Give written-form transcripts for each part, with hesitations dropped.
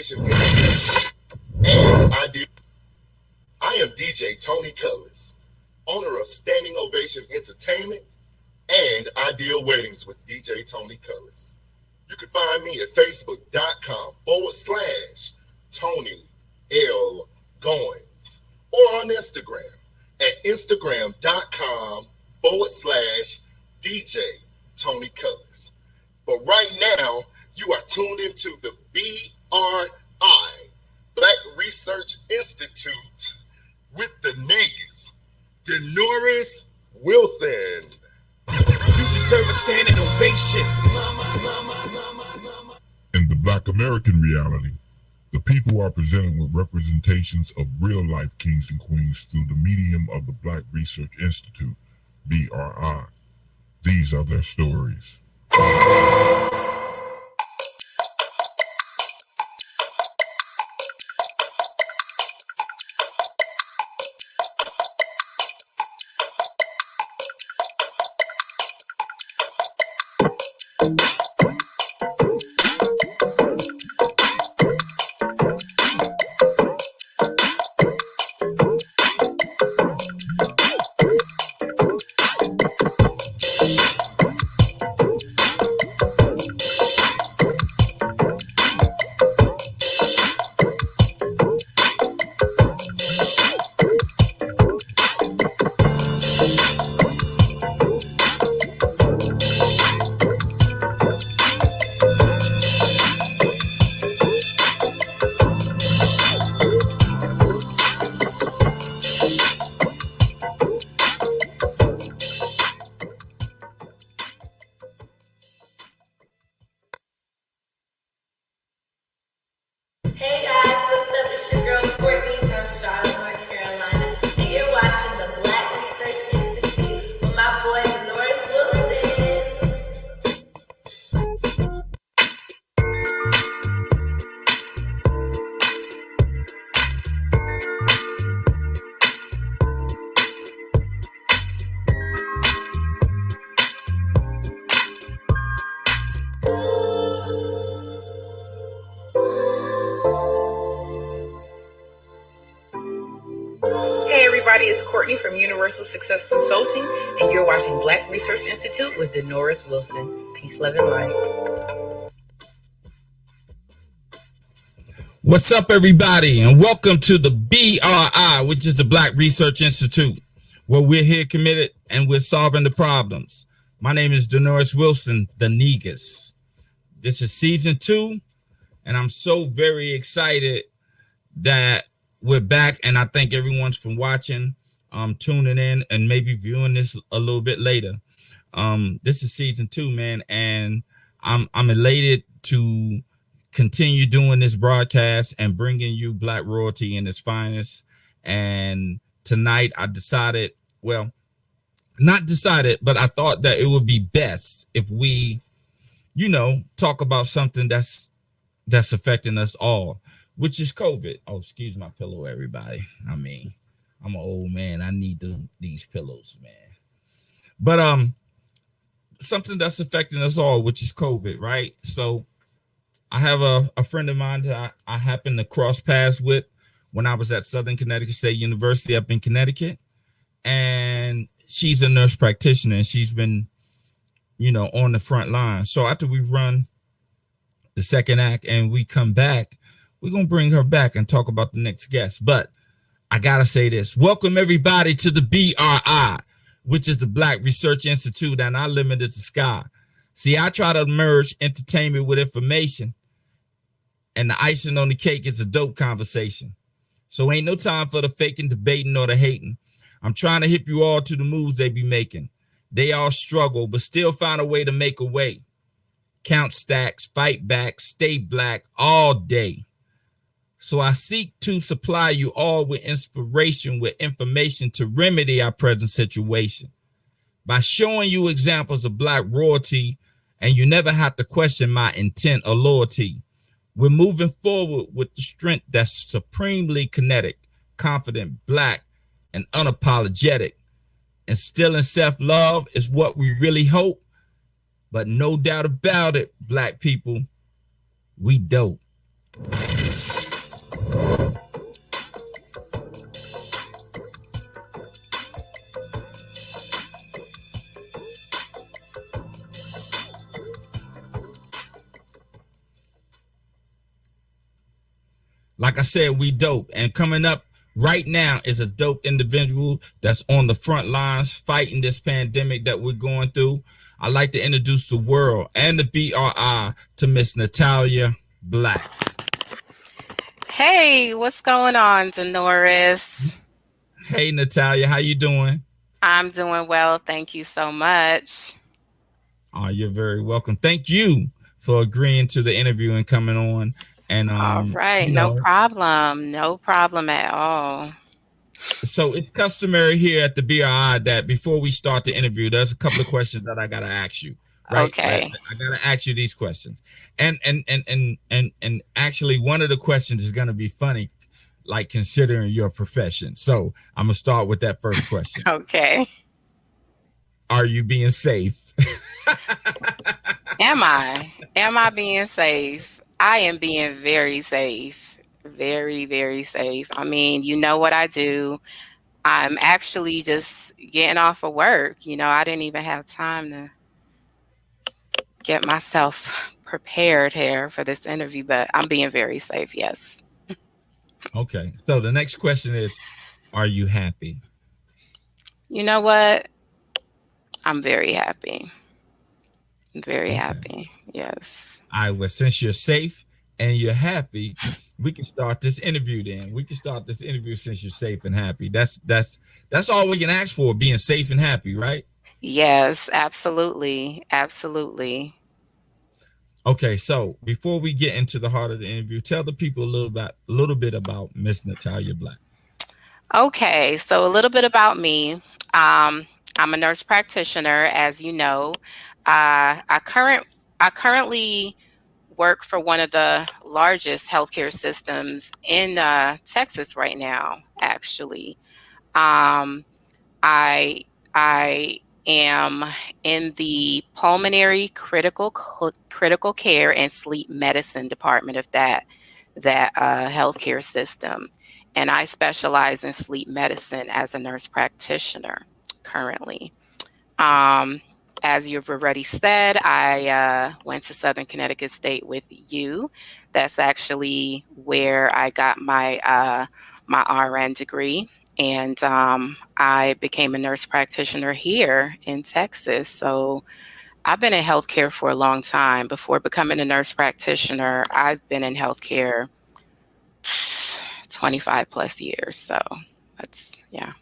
Innovation Entertainment, and I am DJ Tony Colors, owner of Standing Ovation Entertainment and Ideal Weddings with DJ Tony Colors. You can find me at facebook.com/Tony L. Goins or on Instagram at instagram.com/DJ Tony Colors. But right now, you are tuned into the BRI, Black Research Institute, with the niggas, Denoris Wilson. You deserve a standing ovation. In the Black American reality, the people are presented with representations of real-life kings and queens through the medium of the Black Research Institute, BRI. These are their stories. From Universal Success Consulting, and you're watching Black Research Institute with Denoris Wilson. Peace, love, and light. What's up, everybody, and welcome to the BRI, which is the Black Research Institute, where we're here committed and we're solving the problems. My name is Denoris Wilson, the Negus. This is season 2, and I'm so very excited that we're back, and I thank everyone for watching, tuning in, and maybe viewing this a little bit later. This is season 2, man, and I'm elated to continue doing this broadcast and bringing you Black royalty in its finest. And tonight I decided, well, not decided, but I thought that it would be best if we, talk about something that's affecting us all, which is COVID. Oh, excuse my pillow, everybody. I mean, I'm an old man. I need these pillows, man. But something that's affecting us all, which is COVID, right? So I have a friend of mine that I happened to cross paths with when I was at Southern Connecticut State University up in Connecticut. And she's a nurse practitioner, and she's been, on the front line. So after we run the second act and we come back, we're going to bring her back and talk about the next guest. But I got to say this. Welcome, everybody, to the BRI, which is the Black Research Institute, and I limited the sky. See, I try to merge entertainment with information, and the icing on the cake is a dope conversation. So ain't no time for the faking, debating, or the hating. I'm trying to hip you all to the moves they be making. They all struggle, but still find a way to make a way. Count stacks, fight back, stay black all day. So I seek to supply you all with inspiration, with information to remedy our present situation by showing you examples of Black royalty, and you never have to question my intent or loyalty. We're moving forward with the strength that's supremely kinetic, confident, Black, and unapologetic. Instilling self-love is what we really hope, but no doubt about it, Black people, we dope. Like I said, we dope. And coming up right now is a dope individual that's on the front lines fighting this pandemic that we're going through. I'd like to introduce the world and the BRI to Miss Natalia Black. Hey, what's going on, Denoris? Hey, Natalia, how you doing? I'm doing well. Thank you so much. Oh, you're very welcome. Thank you for agreeing to the interview and coming on. And All right, no problem. No problem at all. So it's customary here at the BRI that before we start the interview, there's a couple of questions that I gotta ask you. Right? Okay. I gotta ask you these questions. And actually one of the questions is gonna be funny, like considering your profession. So I'm gonna start with that first question. Okay. Are you being safe? Am I being safe? I am being very safe. Very, very safe. I mean, you know what I do. I'm actually just getting off of work. You know, I didn't even have time to get myself prepared here for this interview, but I'm being very safe, yes. Okay. So the next question is, are you happy? You know what? I'm very happy. Very happy. Yes. All right. Well, since you're safe and you're happy, we can start this interview then. We can start this interview since you're safe and happy. That's all we can ask for, being safe and happy, right? Yes, absolutely. Absolutely. Okay, so before we get into the heart of the interview, tell the people a little bit about Miss Natalia Black. Okay, so a little bit about me. I'm a nurse practitioner, as you know. I currently work for one of the largest healthcare systems in Texas right now. Actually, I am in the pulmonary critical care and sleep medicine department of that healthcare system. And I specialize in sleep medicine as a nurse practitioner currently. As you've already said, I went to Southern Connecticut State with you. That's actually where I got my my RN degree. And I became a nurse practitioner here in Texas. So I've been in healthcare for a long time. Before becoming a nurse practitioner, I've been in healthcare 25 plus years. So that's, yeah.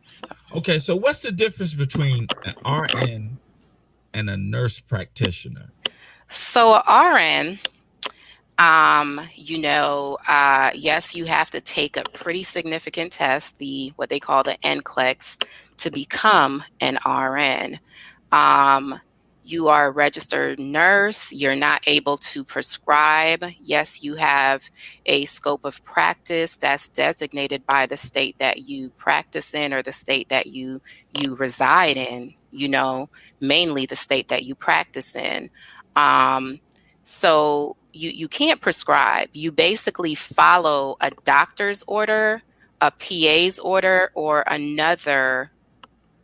So. Okay, so what's the difference between an RN and a nurse practitioner? So a RN, yes, you have to take a pretty significant test, what they call the NCLEX, to become an RN. You are a registered nurse. You're not able to prescribe. Yes, you have a scope of practice that's designated by the state that you practice in or the state that you reside in, mainly the state that you practice in. So you can't prescribe. You basically follow a doctor's order, a PA's order, or another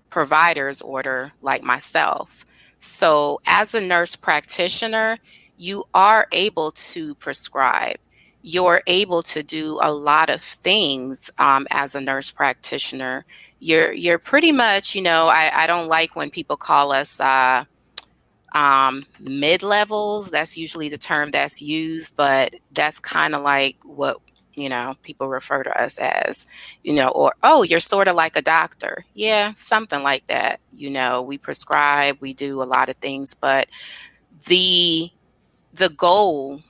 provider's order like myself. So as a nurse practitioner, you are able to prescribe. You're able to do a lot of things as a nurse practitioner. You're pretty much, I don't like when people call us mid-levels. That's usually the term that's used, but that's kind of like what people refer to us as, or, oh, you're sort of like a doctor. Yeah, something like that. We prescribe, we do a lot of things, but the goal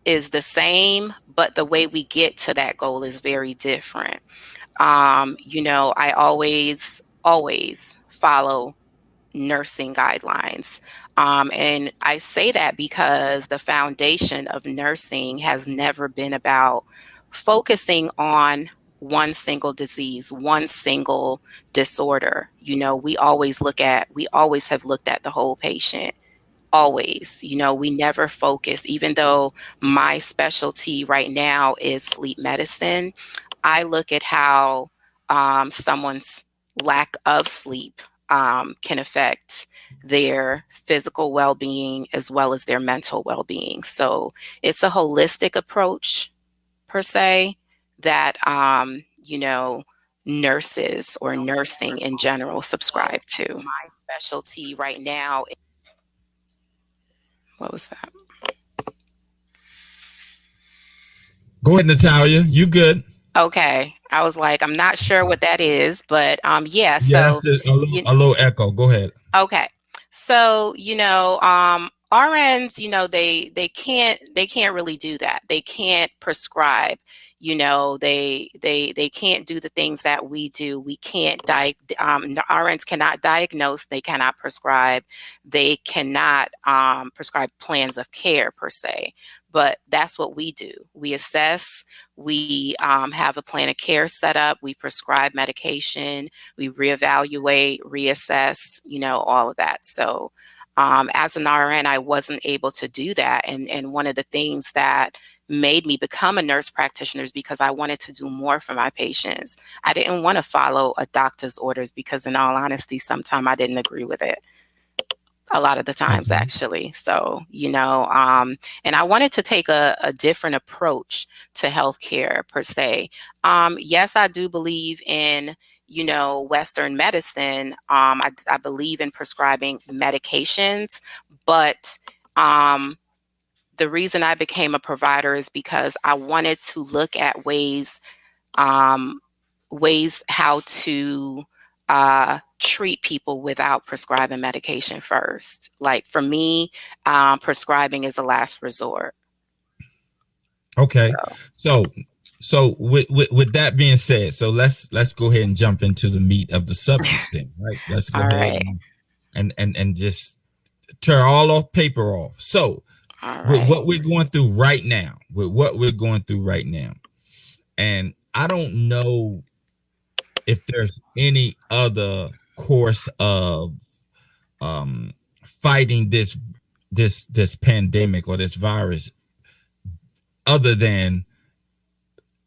is the same, but the way we get to that goal is very different. I always follow nursing guidelines. And I say that because the foundation of nursing has never been about focusing on one single disease, one single disorder. We always have looked at the whole patient always, we never focus, even though my specialty right now is sleep medicine. I look at how someone's lack of sleep can affect their physical well-being as well as their mental well-being. So it's a holistic approach per se that, nurses or nursing in general subscribe to. My specialty right now. What was that? Go ahead, Natalia. You good? Okay. I was like, I'm not sure what that is, but yeah. So yes, a little echo. Go ahead. Okay. So, RNs, they can't really do that. They can't prescribe, they can't do the things that we do. We can't RNs cannot diagnose, they cannot prescribe, they cannot prescribe plans of care per se. But that's what we do. We assess, we have a plan of care set up, we prescribe medication, we reevaluate, reassess, all of that. So as an RN, I wasn't able to do that. And one of the things that made me become a nurse practitioner is because I wanted to do more for my patients. I didn't want to follow a doctor's orders because, in all honesty, sometimes I didn't agree with it. A lot of the times, actually. So, and I wanted to take a different approach to healthcare per se. Yes, I do believe in, Western medicine. I believe in prescribing medications, but the reason I became a provider is because I wanted to look at ways how to treat people without prescribing medication first. Like for me, prescribing is a last resort. Okay. So with that being said, so let's go ahead and jump into the meat of the subject then, right? Let's go ahead and just tear all off paper off. So with what we're going through right now, and I don't know if there's any other course of fighting this pandemic or this virus other than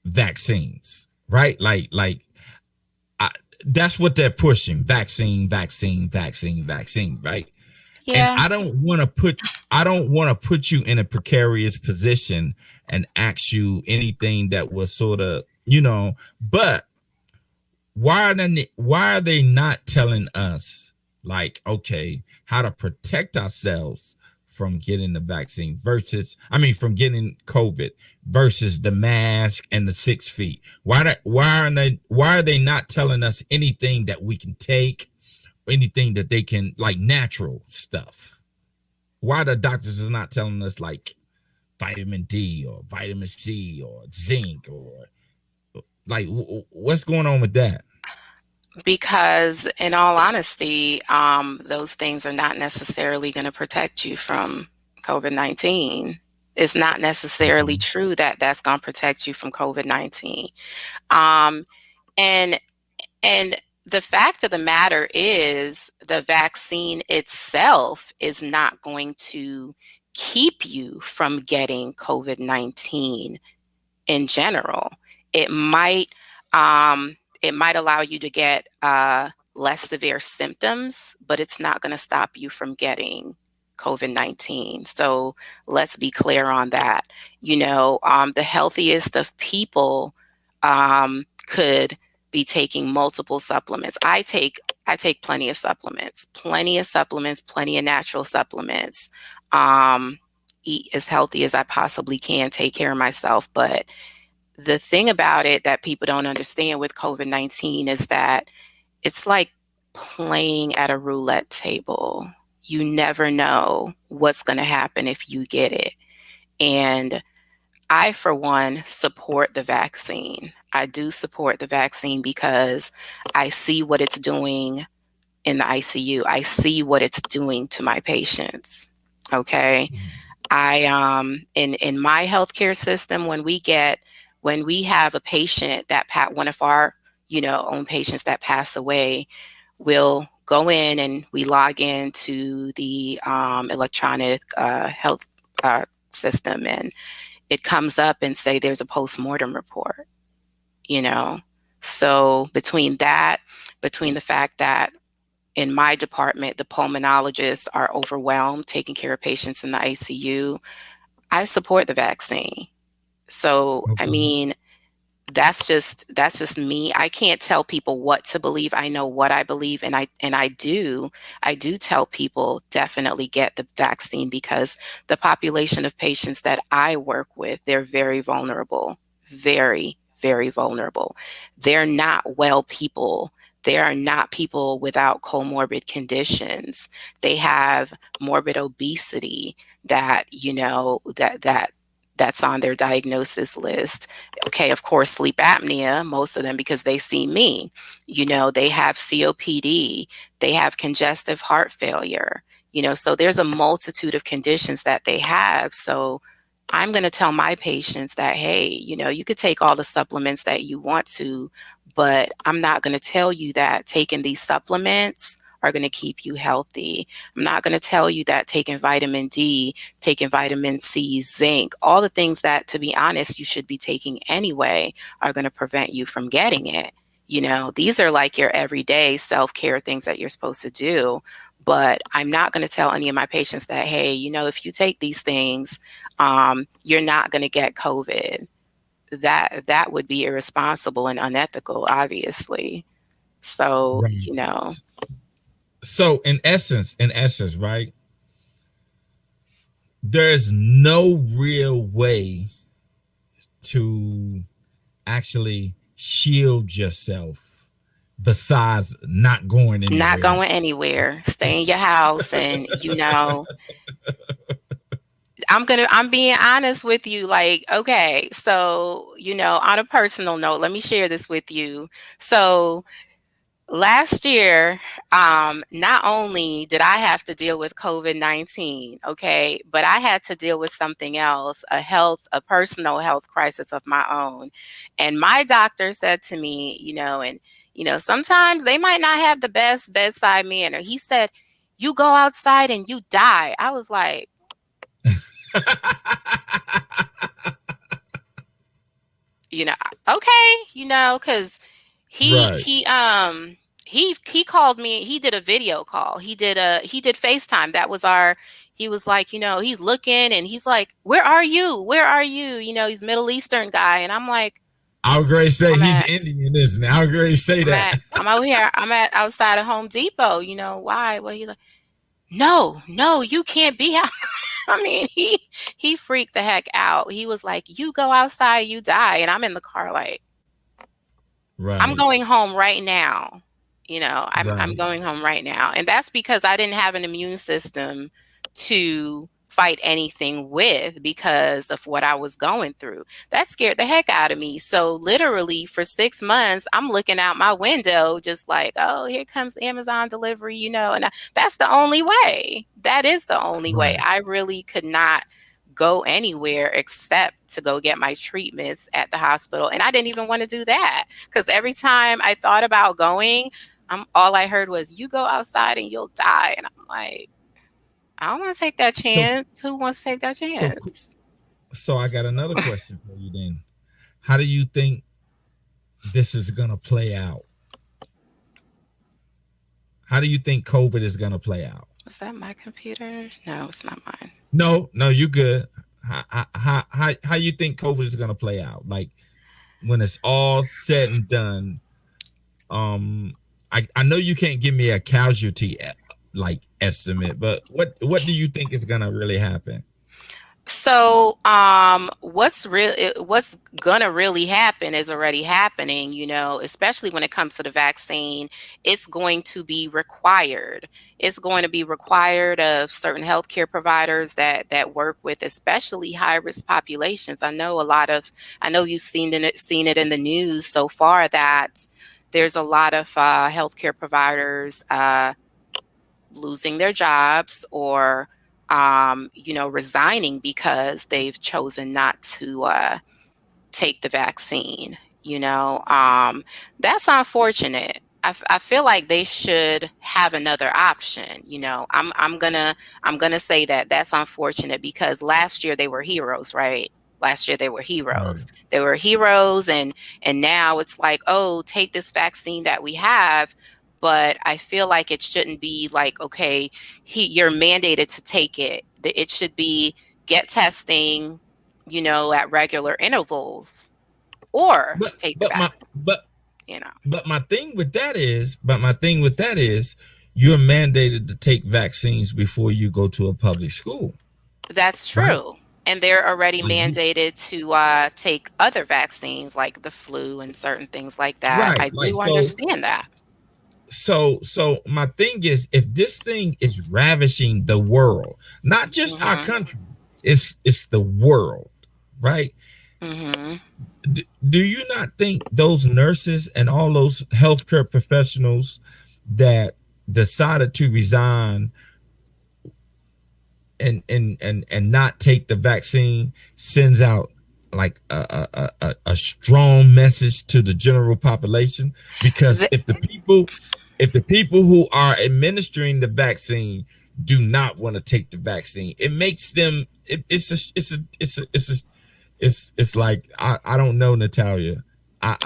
vaccines, right? Like that's what they're pushing: vaccine, right? Yeah. And I don't want to put you in a precarious position and ask you anything that was sort of, but why are they not telling us, like, okay, how to protect ourselves from getting the vaccine from getting COVID versus the mask and the 6 feet? Why are they not telling us anything that we can take, anything that they can, like natural stuff? Why the doctors are not telling us like vitamin D or vitamin C or zinc, or like what's going on with that? Because in all honesty, those things are not necessarily going to protect you from COVID-19. It's not necessarily true that that's going to protect you from COVID-19. And the fact of the matter is the vaccine itself is not going to keep you from getting COVID-19 in general. It might allow you to get less severe symptoms, but it's not going to stop you from getting COVID-19. So let's be clear on that. The healthiest of people could be taking multiple supplements. I take plenty of supplements, plenty of natural supplements. Eat as healthy as I possibly can, take care of myself. But the thing about it that people don't understand with COVID-19 is that it's like playing at a roulette table. You never know what's going to happen if you get it. And I, for one, support the vaccine. I do support the vaccine because I see what it's doing in the ICU. I see what it's doing to my patients. Okay. I in my healthcare system, when we have a patient one of our own patients that pass away, we'll go in and we log into the electronic health system, and it comes up and say there's a post-mortem report, you know. So between the fact that in my department, the pulmonologists are overwhelmed taking care of patients in the ICU, I support the vaccine. So, I mean, that's just me. I can't tell people what to believe. I know what I believe, and I do tell people definitely get the vaccine, because the population of patients that I work with, they're very vulnerable, very, very vulnerable. They're not well people. They are not people without comorbid conditions. They have morbid obesity that, you know, that's on their diagnosis list. Okay, of course, sleep apnea, most of them, because they see me. You know, they have COPD, they have congestive heart failure, you know, so there's a multitude of conditions that they have. So I'm going to tell my patients that, hey, you know, you could take all the supplements that you want to, but I'm not going to tell you that taking these supplements are going to keep you healthy. I'm not going to tell you that taking vitamin D, taking vitamin C, zinc, all the things that, to be honest, you should be taking anyway, are going to prevent you from getting it. You know, these are like your everyday self-care things that you're supposed to do. But I'm not going to tell any of my patients that, hey, you know, if you take these things, you're not going to get COVID. That would be irresponsible and unethical, obviously. So, Right. you know. So in essence, right, there's no real way to actually shield yourself besides not going anywhere. Not going anywhere. Stay in your house, and, you know, I'm being honest with you. Like, okay, so, you know, on a personal note, let me share this with you. So last year, not only did I have to deal with COVID-19, okay, but I had to deal with something else, a personal health crisis of my own. And my doctor said to me, you know, and, you know, sometimes they might not have the best bedside manner. He said, you go outside and you die. I was like, you know, okay, you know, because Right. he called me. He did a video call. He did FaceTime. He was like, you know, he's looking and he's like, where are you? Where are you? You know, he's Middle Eastern guy. And I'm like, I would great say he's Indian, isn't it? I would great say that. I'm over here. I'm at outside of Home Depot. You know, why? Well, he's like, no, you can't be out. I mean, he freaked the heck out. He was like, you go outside, you die. And I'm in the car like, right. I'm going home right now. You know, I'm Right. going home right now. And that's because I didn't have an immune system to fight anything with because of what I was going through. That scared the heck out of me. So literally for 6 months, I'm looking out my window just like, oh, here comes Amazon delivery, you know, and that's the only way. That is the only way. Right. I really could not go anywhere except to go get my treatments at the hospital. And I didn't even want to do that because every time I thought about going, all I heard was, you go outside and you'll die. And I'm like, I don't want to take that chance. Who wants to take that chance? So I got another question for you then. How do you think this is going to play out? How do you think COVID is going to play out? Was that my computer? No, it's not mine. No, you good. How you think COVID is going to play out? Like when it's all said and done, I know you can't give me a casualty like estimate, but what do you think is gonna really happen? So what's gonna really happen is already happening, you know, especially when it comes to the vaccine. It's going to be required. It's going to be required of certain healthcare providers that work with especially high-risk populations. I know you've seen it in the news so far that there's a lot of healthcare providers losing their jobs or resigning because they've chosen not to take the vaccine. That's unfortunate. I feel like they should have another option. I'm gonna say that that's unfortunate because last year they were heroes, right? Last year they were heroes. Right. They were heroes, and now it's like, oh, take this vaccine that we have. But I feel like it shouldn't be like, okay, you're mandated to take it. It should be get testing, at regular intervals, or take the vaccine. But my thing with that is, you're mandated to take vaccines before you go to a public school. That's true. Right? And they're already mandated to take other vaccines like the flu and certain things like that. Right. I do understand that. So my thing is, if this thing is ravishing the world, not just our country, it's the world, right? Mm-hmm. Do you not think those nurses and all those healthcare professionals that decided to resign and not take the vaccine sends out like a strong message to the general population? Because if the people who are administering the vaccine do not want to take the vaccine, it makes them it's like I don't know, Natalia.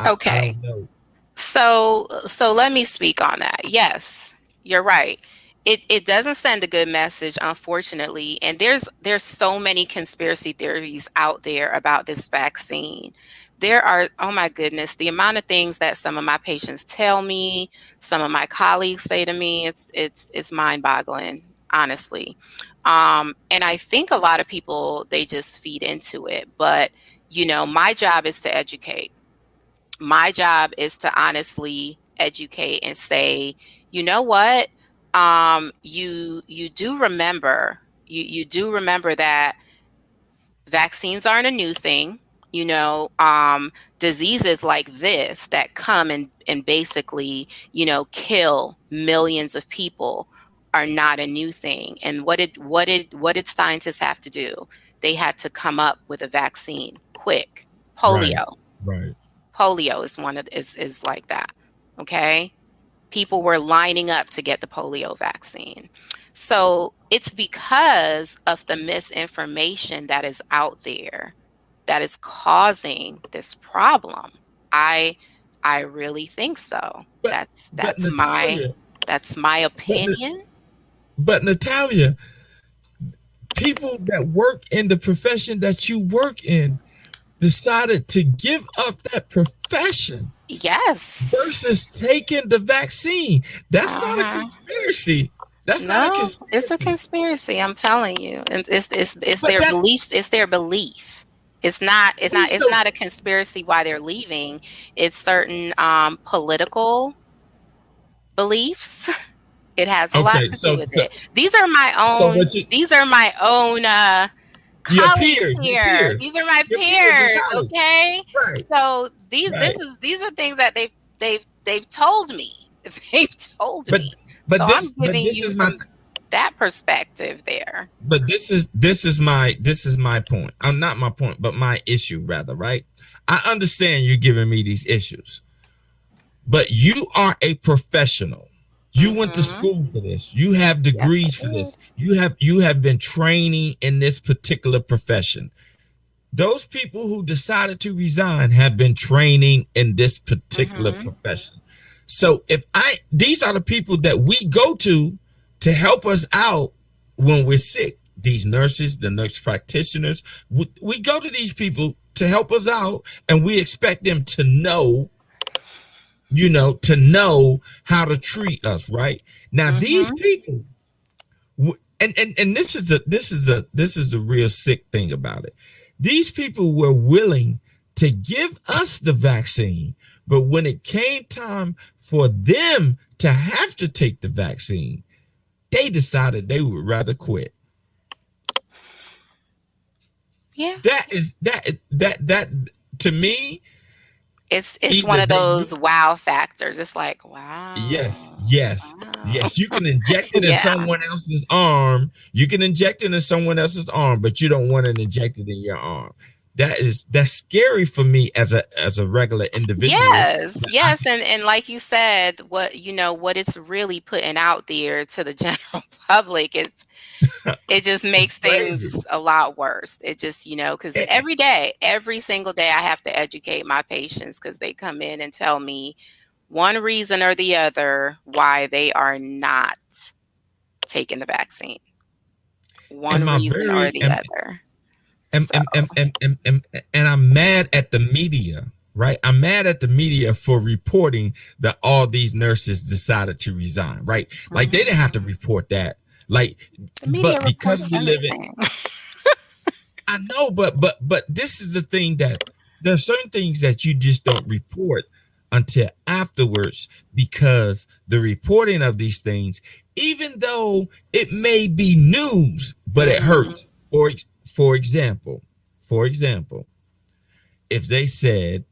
Okay. I don't know. So let me speak on that. Yes, you're right. It doesn't send a good message, unfortunately. And there's so many conspiracy theories out there about this vaccine. There are, oh my goodness, the amount of things that some of my patients tell me, some of my colleagues say to me, it's mind-boggling, honestly. And I think a lot of people, they just feed into it. But, my job is to educate. My job is to honestly educate and say, you know what? You do remember, you do remember that vaccines aren't a new thing. Diseases like this that come and basically, kill millions of people are not a new thing. And what did scientists have to do? They had to come up with a vaccine quick. Polio. Right. Polio is like that. Okay. People were lining up to get the polio vaccine. So it's because of the misinformation that is out there that is causing this problem. I really think so. That's my opinion. But Natalia, people that work in the profession that you work in decided to give up that profession. Yes. Versus taking the vaccine. That's not a conspiracy. That's not a conspiracy. It's a conspiracy. I'm telling you, and it's their beliefs. It's their belief. It's not a conspiracy why they're leaving. It's certain political beliefs. It has a lot to do with it. These are my own. These are my own. Colleagues here. These are my peers. Okay. Right. So these are things that they've told me. They've told me. But so this, I'm giving but this you is my that perspective there. But this is my point. I'm not my point, but my issue rather, right? I understand you're giving me these issues, but you are a professional. You went to school for this. You have degrees for this. You have been training in this particular profession. Those people who decided to resign have been training in this particular profession. So these are the people that we go to help us out when we're sick. These nurses, the nurse practitioners, we go to these people to help us out, and we expect them to know how to treat us, right? Now, these people, and this is the real sick thing about it. These people were willing to give us the vaccine, but when it came time for them to have to take the vaccine, they decided they would rather quit. Yeah. That to me, it's one of those wow factors. It's like, wow. Yes. You can inject it in someone else's arm. But you don't want it injected in your arm. that's scary for me as a regular individual. Yes, and like you said, what what it's really putting out there to the general public is it just makes Crazy. things a lot worse. It just because every day, every single day, I have to educate my patients because they come in and tell me one reason or the other why they are not taking the vaccine. One reason or the other. And I'm mad at the media, right? I'm mad at the media for reporting that all these nurses decided to resign, right? Like they didn't have to report that. Like, the media but because we live everything. I know, but this is the thing, that there are certain things that you just don't report until afterwards, because the reporting of these things, even though it may be news, but it hurts. For example, if they said,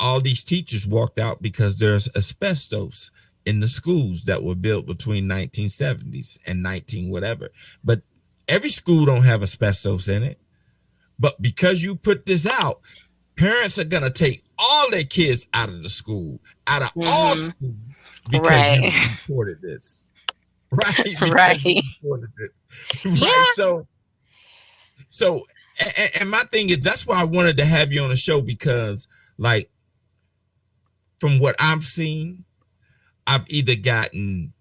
all these teachers walked out because there's asbestos in the schools that were built between 1970s and 19 whatever, but every school don't have asbestos in it. But because you put this out, parents are gonna take all their kids out of the school, out of all schools, because you reported this, right? Right. You reported it. Yeah. Right. So, and my thing is, that's why I wanted to have you on the show, because, like, from what I've seen, I've either gotten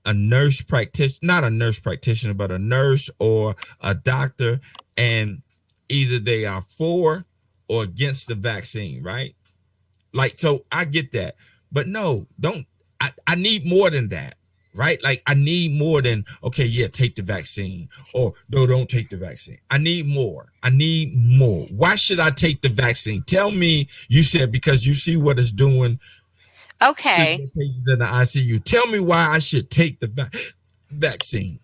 a nurse practitioner, not a nurse practitioner, but a nurse or a doctor, and either they are for or against the vaccine, right? Like, so I get that, but no, I need more than that, right? Like, I need more than, okay, yeah, take the vaccine, or no, don't take the vaccine. I need more. Why should I take the vaccine? Tell me. You said because you see what it's doing. Okay. To patients in the ICU. Tell me why I should take the vaccine.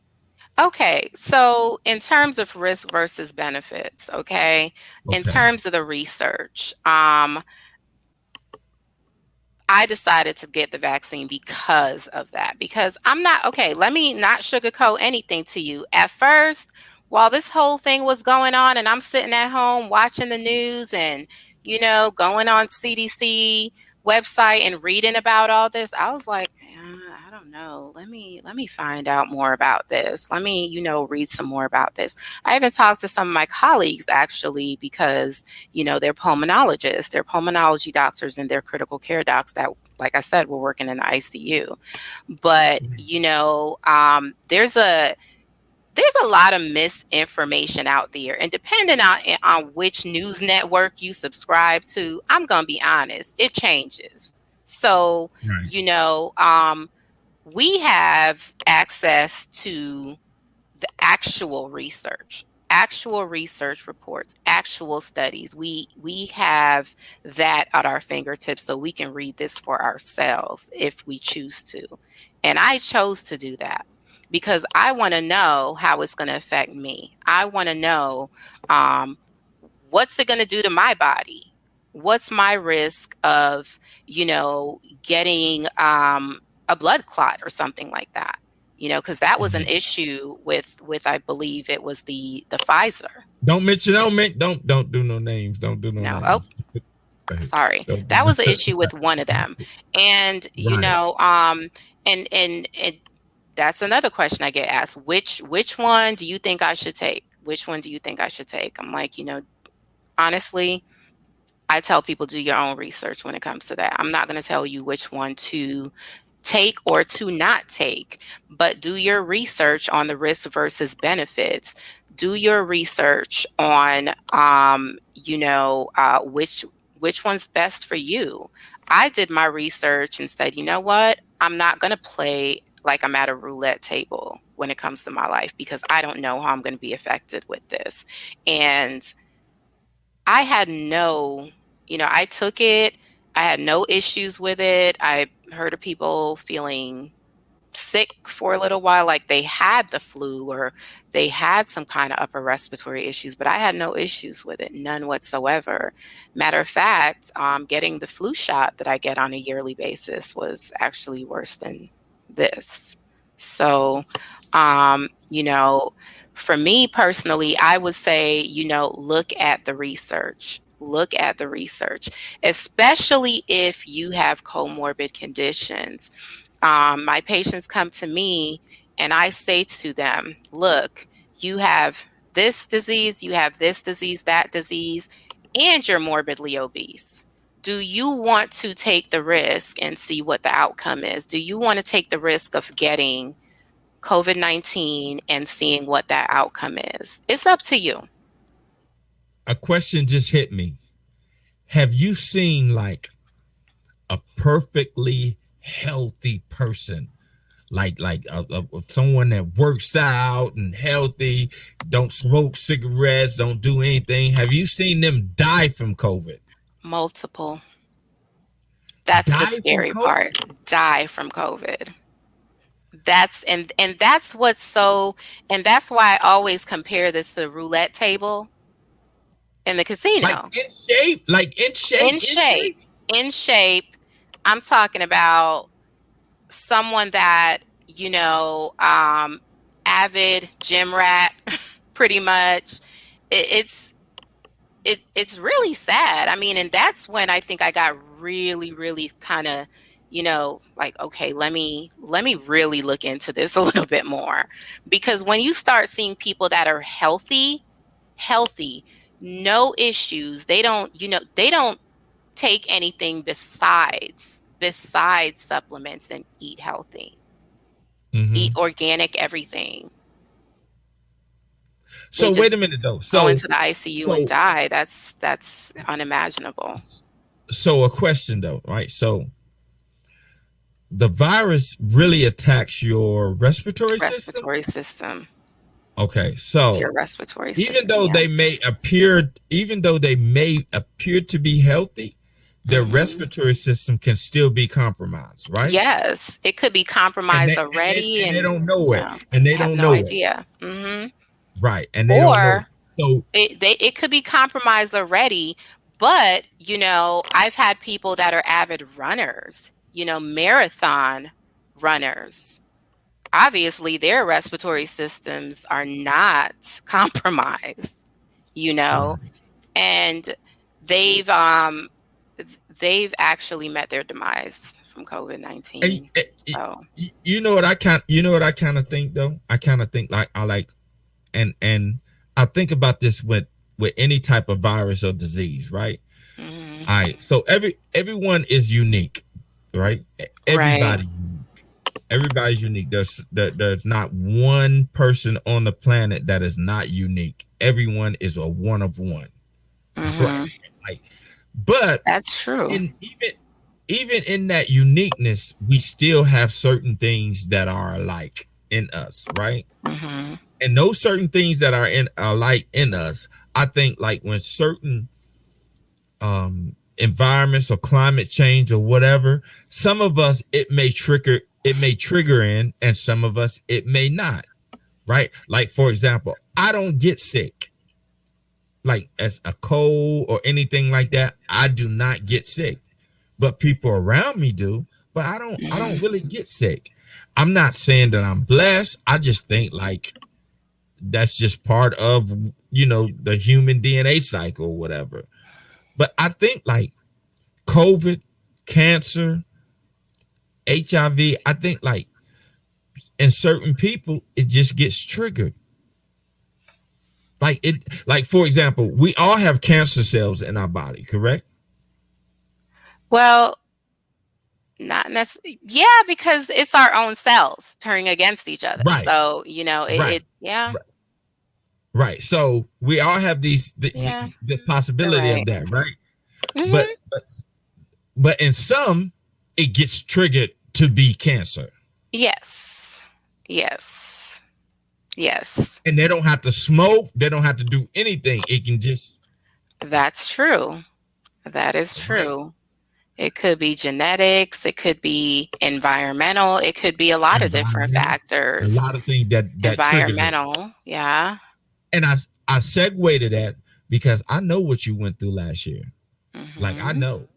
Okay, so in terms of risk versus benefits, okay, in terms of the research, I decided to get the vaccine because of that. Because I'm not, okay, let me not sugarcoat anything to you. At first, while this whole thing was going on and I'm sitting at home watching the news and, going on CDC website and reading about all this, I was like, I don't know. Let me find out more about this. Let me, read some more about this. I even talked to some of my colleagues, actually, because, they're pulmonologists, they're pulmonology doctors, and they're critical care docs that, like I said, were working in the ICU. But, there's a lot of misinformation out there, and depending on which news network you subscribe to, I'm going to be honest, it changes. So, we have access to the actual research reports, actual studies. We have that at our fingertips, so we can read this for ourselves if we choose to. And I chose to do that because I want to know how it's going to affect me. I want to know what's it going to do to my body? What's my risk of, getting a blood clot or something like that? Because that was an issue with I believe it was the Pfizer. Don't mention, don't do no names. Don't do no names. Oh, sorry. That was the issue with one of them. And, and that's another question I get asked. Which one do you think I should take? Which one do you think I should take? I'm like, honestly, I tell people do your own research when it comes to that. I'm not going to tell you which one to take or to not take, but do your research on the risks versus benefits. Do your research on, which one's best for you. I did my research and said, you know what? I'm not going to play like I'm at a roulette table when it comes to my life, because I don't know how I'm going to be affected with this. And I had I took it. I had no issues with it. I heard of people feeling sick for a little while, like they had the flu or they had some kind of upper respiratory issues, but I had no issues with it, none whatsoever. Matter of fact, getting the flu shot that I get on a yearly basis was actually worse than this. So, for me personally, I would say, look at the research. Look at the research, especially if you have comorbid conditions. My patients come to me and I say to them, look, you have this disease, that disease, and you're morbidly obese. Do you want to take the risk and see what the outcome is? Do you want to take the risk of getting COVID-19 and seeing what that outcome is? It's up to you. A question just hit me. Have you seen like a perfectly healthy person, like someone that works out and healthy, don't smoke cigarettes, don't do anything? Have you seen them die from COVID? Multiple. That's the scary part. Die from COVID. That's what's so, and that's why I always compare this to the roulette table in the casino. In shape. I'm talking about someone that, avid gym rat, pretty much. It's really sad. I mean, and that's when I think I got really, really kind of, like, okay, let me really look into this a little bit more. Because when you start seeing people that are healthy, no issues, they don't take anything besides supplements and eat healthy, eat organic, everything. So wait a minute though. So go into the ICU and die. That's unimaginable. So a question though, right? So the virus really attacks your respiratory system. Okay, so it's your respiratory system. Even though they may appear to be healthy, their respiratory system can still be compromised, right? Yes, it could be compromised already, and they don't know it, and they don't know idea. Right, and they don't know. So it could be compromised already, but I've had people that are avid runners, marathon runners. Obviously, their respiratory systems are not compromised, and they've actually met their demise from COVID-19. So you know what I kind of think though. I kind of think and I think about this with any type of virus or disease, right? All right. So everyone is unique, right? Everybody's unique. There's not one person on the planet that is not unique. Everyone is a one of one. Right? But that's true. And even in that uniqueness, we still have certain things that are alike in us, right? And those certain things that are alike in us, I think, like when certain environments or climate change or whatever, some of us it may trigger in, and some of us it may not, right? Like, for example, I don't get sick, like as a cold or anything like that. I do not get sick, but people around me do. But I don't really get sick. I'm not saying that I'm blessed. I just think like that's just part of the human DNA cycle or whatever. But I think like COVID, cancer, HIV, I think like in certain people, it just gets triggered. Like for example, we all have cancer cells in our body, correct? Well, not necessarily. Yeah, because it's our own cells turning against each other. Right. So, Right. So we all have the possibility of that, right? But in some, it gets triggered to be cancer. Yes. And they don't have to smoke. They don't have to do anything. It can just. That's true. That is true. Right. It could be genetics. It could be environmental. It could be a lot of different factors. A lot of things that environmental. Yeah. And I segue to that because I know what you went through last year. Like I know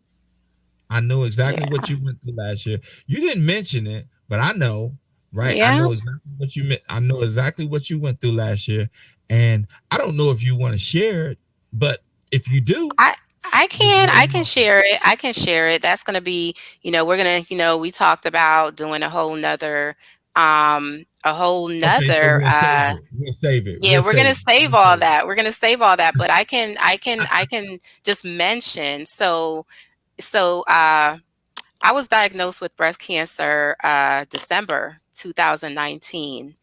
exactly what you went through last year. You didn't mention it, but I know right? I Yeah. know exactly what you meant. I know exactly what you went through last year, and I don't know if you want to share it, but if you do, I can share it. I can share it. That's going to be, we're going to, we talked about doing a whole nother okay. So we'll save it. We'll save it. yeah, We'll we're going to save it. save all that. We're going to save all that, but I can just mention. I was diagnosed with breast cancer December 2019.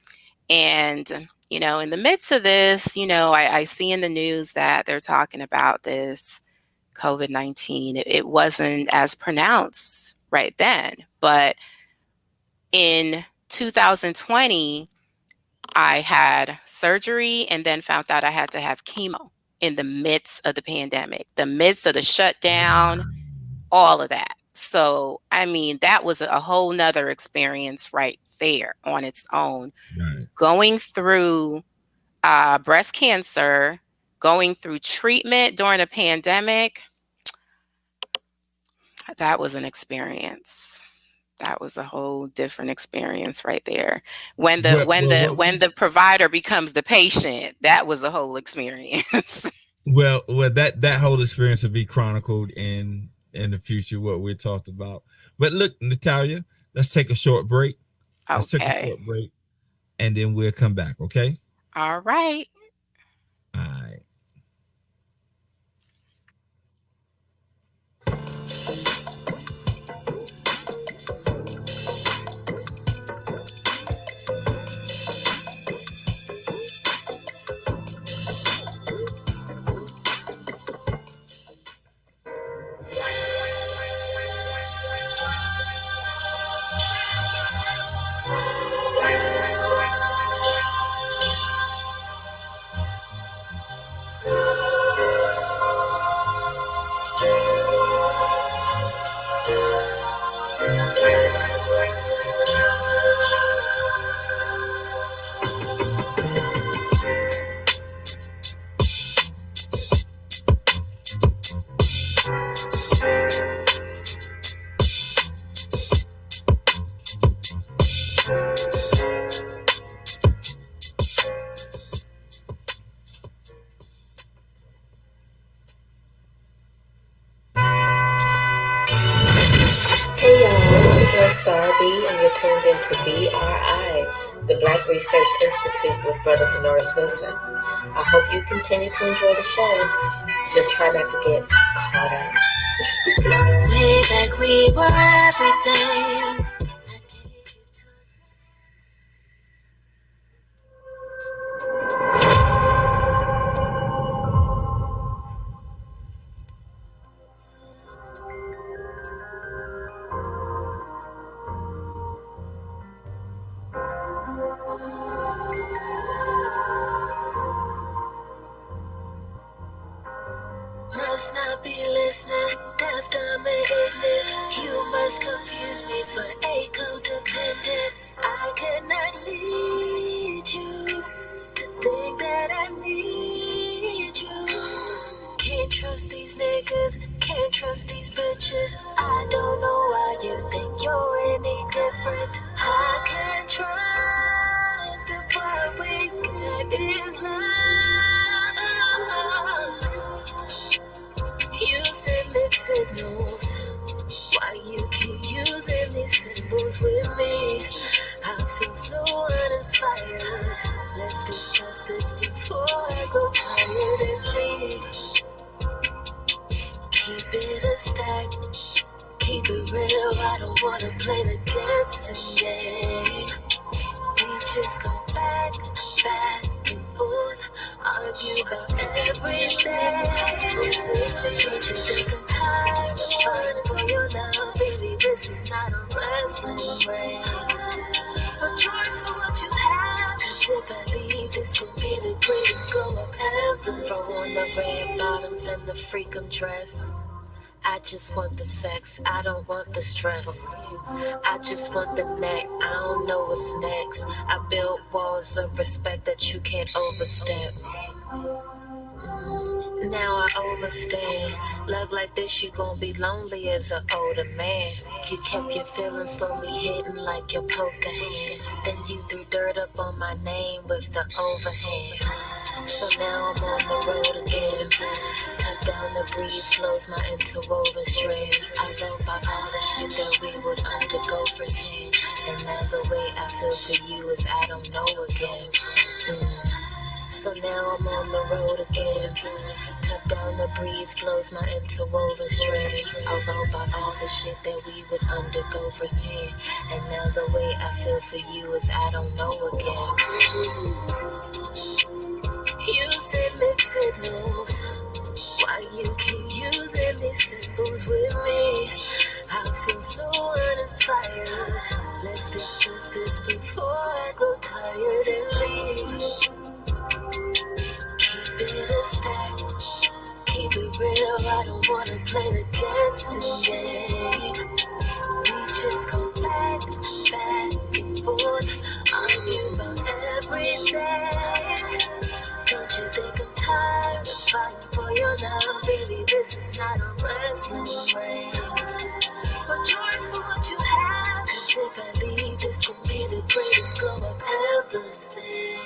And, in the midst of this, I see in the news that they're talking about this COVID-19. It wasn't as pronounced right then, but in 2020, I had surgery and then found out I had to have chemo in the midst of the pandemic, the midst of the shutdown, all of that. So, I mean, that was a whole nother experience right there on its own. Right. Going through breast cancer, going through treatment during a pandemic, that was an experience. That was a whole different experience right there. When the provider becomes the patient, that was a whole experience. Well, that whole experience will be chronicled in the future, what we talked about. But look, Natalia, let's take a short break. Let's take a short break, and then we'll come back. Okay. All right. All right. Star B, and you're tuned into BRI, the Black Research Institute with Brother Denoris Wilson. I hope you continue to enjoy the show. Just try not to get caught up. Way back we were everything. Must not be listening, deaf, dumb, and ignorant. You must confuse me for a codependent. I cannot lead you to think that I need you. Can't trust these niggas, can't trust these bitches. I don't know why you think you're any different. I can't trust if what we get is love. You send mixed signals. Why you keep using these symbols with me? I feel so uninspired. Let's discuss this before I go tired and leave. Keep it a stack, keep it real. I don't wanna play the guessing game. We just go back and forth, argue about everything. Don't you think I'm past the fun of your love, baby? This is not a wrestling ring. But choice for what you have. Cause if I leave, this gon' be the greatest glow up ever. Throw on the red bottoms and the freakum dress. I just want the sex, I don't want the stress. I just want the neck, I don't know what's next. I built walls of respect that you can't overstep. Now I overstand. Love like this, you gon' be lonely as an older man. You kept your feelings for me hidden like your poker hand. Then you threw dirt up on my name with the overhand. So now I'm on the road again. Cut down the breeze, flows my interwoven strands. I wrote about all the shit that we would undergo firsthand. And now the way I feel for you is I don't know again. So now I'm on the road again. Cut down the breeze, blows my interwoven strands. I wrote about all the shit that we would undergo firsthand. And now the way I feel for you is I don't know again. You send mixed signals. Why you keep using these symbols with me? I feel so uninspired. Let's discuss this before I grow tired and leave. Keep it a stack, keep it real. I don't wanna play the guessing game. We just go back and forth, arguing about everything. Don't you think I'm tired of fighting for your love, baby? This is not a wrestling ring. But choice for what you have, 'cause if I leave, this gon' be the greatest glow I've ever seen.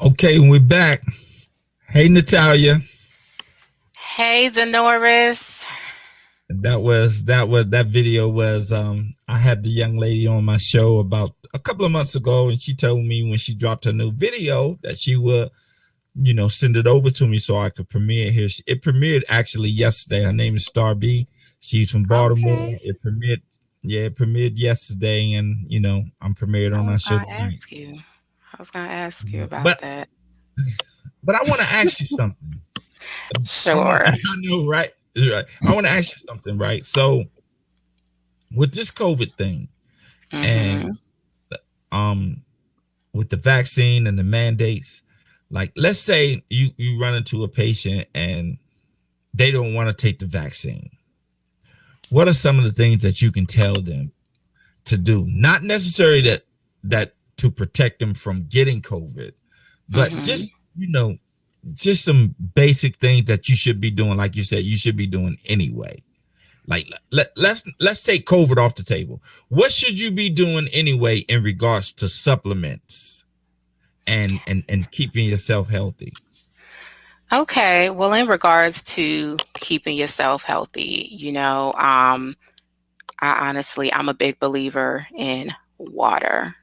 Okay, we're back. Hey, Natalia. Hey, Denoris. That video was I had the young lady on my show about a couple of months ago, and she told me when she dropped her new video that she would, send it over to me so I could premiere it here. It premiered actually yesterday. Her name is Star B. She's from Baltimore. Okay. It premiered yesterday, and I'm premiered on our show tonight. I was gonna ask you about that. But I want to ask you something. Sure. I know, right? I want to ask you something, right? So with this COVID thing, and with the vaccine and the mandates, like let's say you run into a patient and they don't want to take the vaccine. What are some of the things that you can tell them to do? Not necessarily that to protect them from getting COVID, but just some basic things that you should be doing. Like you said, you should be doing anyway. Like let's take COVID off the table. What should you be doing anyway in regards to supplements and keeping yourself healthy? Okay, well, in regards to keeping yourself healthy, I'm a big believer in water.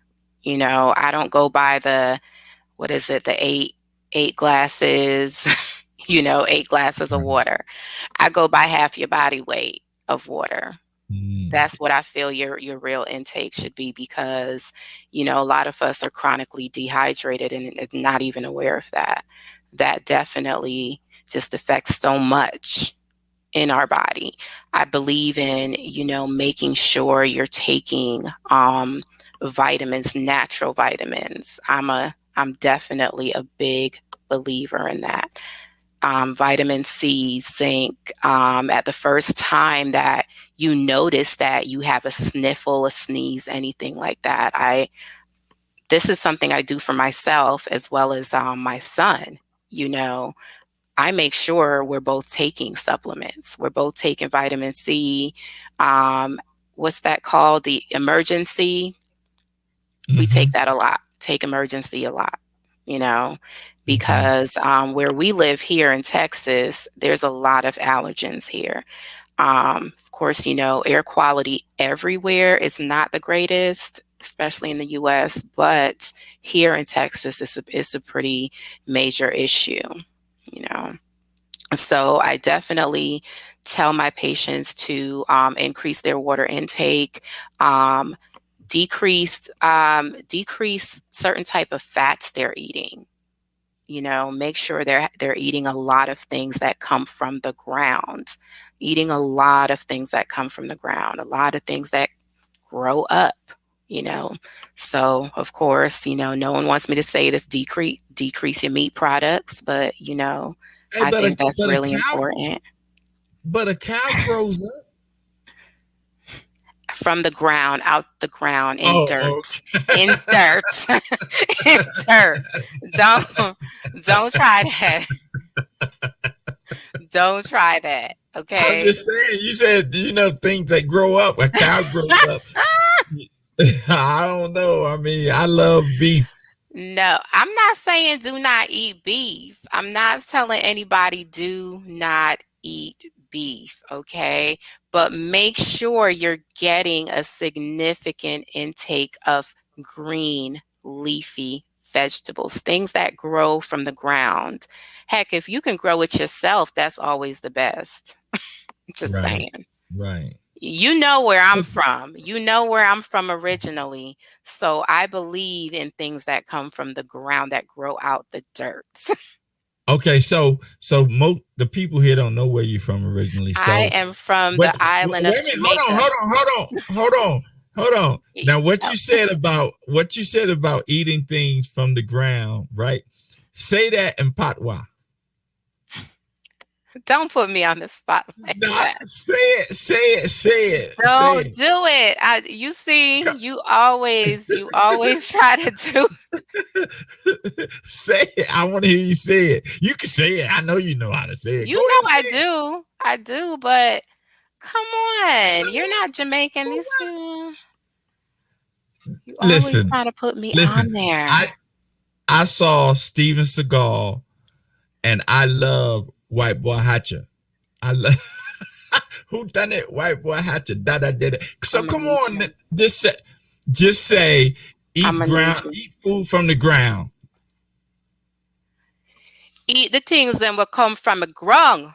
I don't go by the eight glasses, 8 glasses of water. I go by half your body weight of water. That's what I feel your real intake should be, because, a lot of us are chronically dehydrated and not even aware of that. That definitely just affects so much in our body. I believe in, making sure you're taking vitamins, natural vitamins. I'm definitely a big believer in that. Vitamin C, zinc. At the first time that you notice that you have a sniffle, a sneeze, anything like that, this is something I do for myself as well as my son. I make sure we're both taking supplements. We're both taking vitamin C. What's that called? The emergency. We take that a lot. Take emergency a lot, because where we live here in Texas, there's a lot of allergens here. Of course, air quality everywhere is not the greatest, especially in the U.S., but here in Texas, it's a pretty major issue, So I definitely tell my patients to increase their water intake, decrease certain type of fats they're eating. Make sure they're eating a lot of things that come from the ground, eating a lot of things that come from the ground, a lot of things that grow up, So, of course, no one wants me to say this, decrease your meat products, but, Hey, I think that's really cow, important. But a cow grows up from the ground, out the ground, in dirt, okay. in dirt, in dirt. Don't try that. Don't try that. Okay. I'm just saying. You said things that grow up. A cow grows up. I don't know. I mean, I love beef. No, I'm not saying do not eat beef. I'm not telling anybody do not eat beef, okay? But make sure you're getting a significant intake of green leafy vegetables, things that grow from the ground. Heck, if you can grow it yourself, that's always the best. Just saying. Right. You know where I'm from. You know where I'm from originally. So I believe in things that come from the ground, that grow out the dirt. Okay, so the people here don't know where you're from originally. So I am from the island of Jamaica. Hold on. Now, what you said about eating things from the ground, right? Say that in Patois. Don't put me on the spot like that. Say it. Don't do it. You see, you always try to do. Say it. I want to hear you say it. You can say it. I know you know how to say it. I do, but come on. You're not Jamaican. You always try to put me on there. I saw Steven Seagal, and I love White Boy Hatcher. I love who done it? White Boy Hatcher. Dada did it. So come on, just say eat food from the ground. Eat the things that will come from the ground.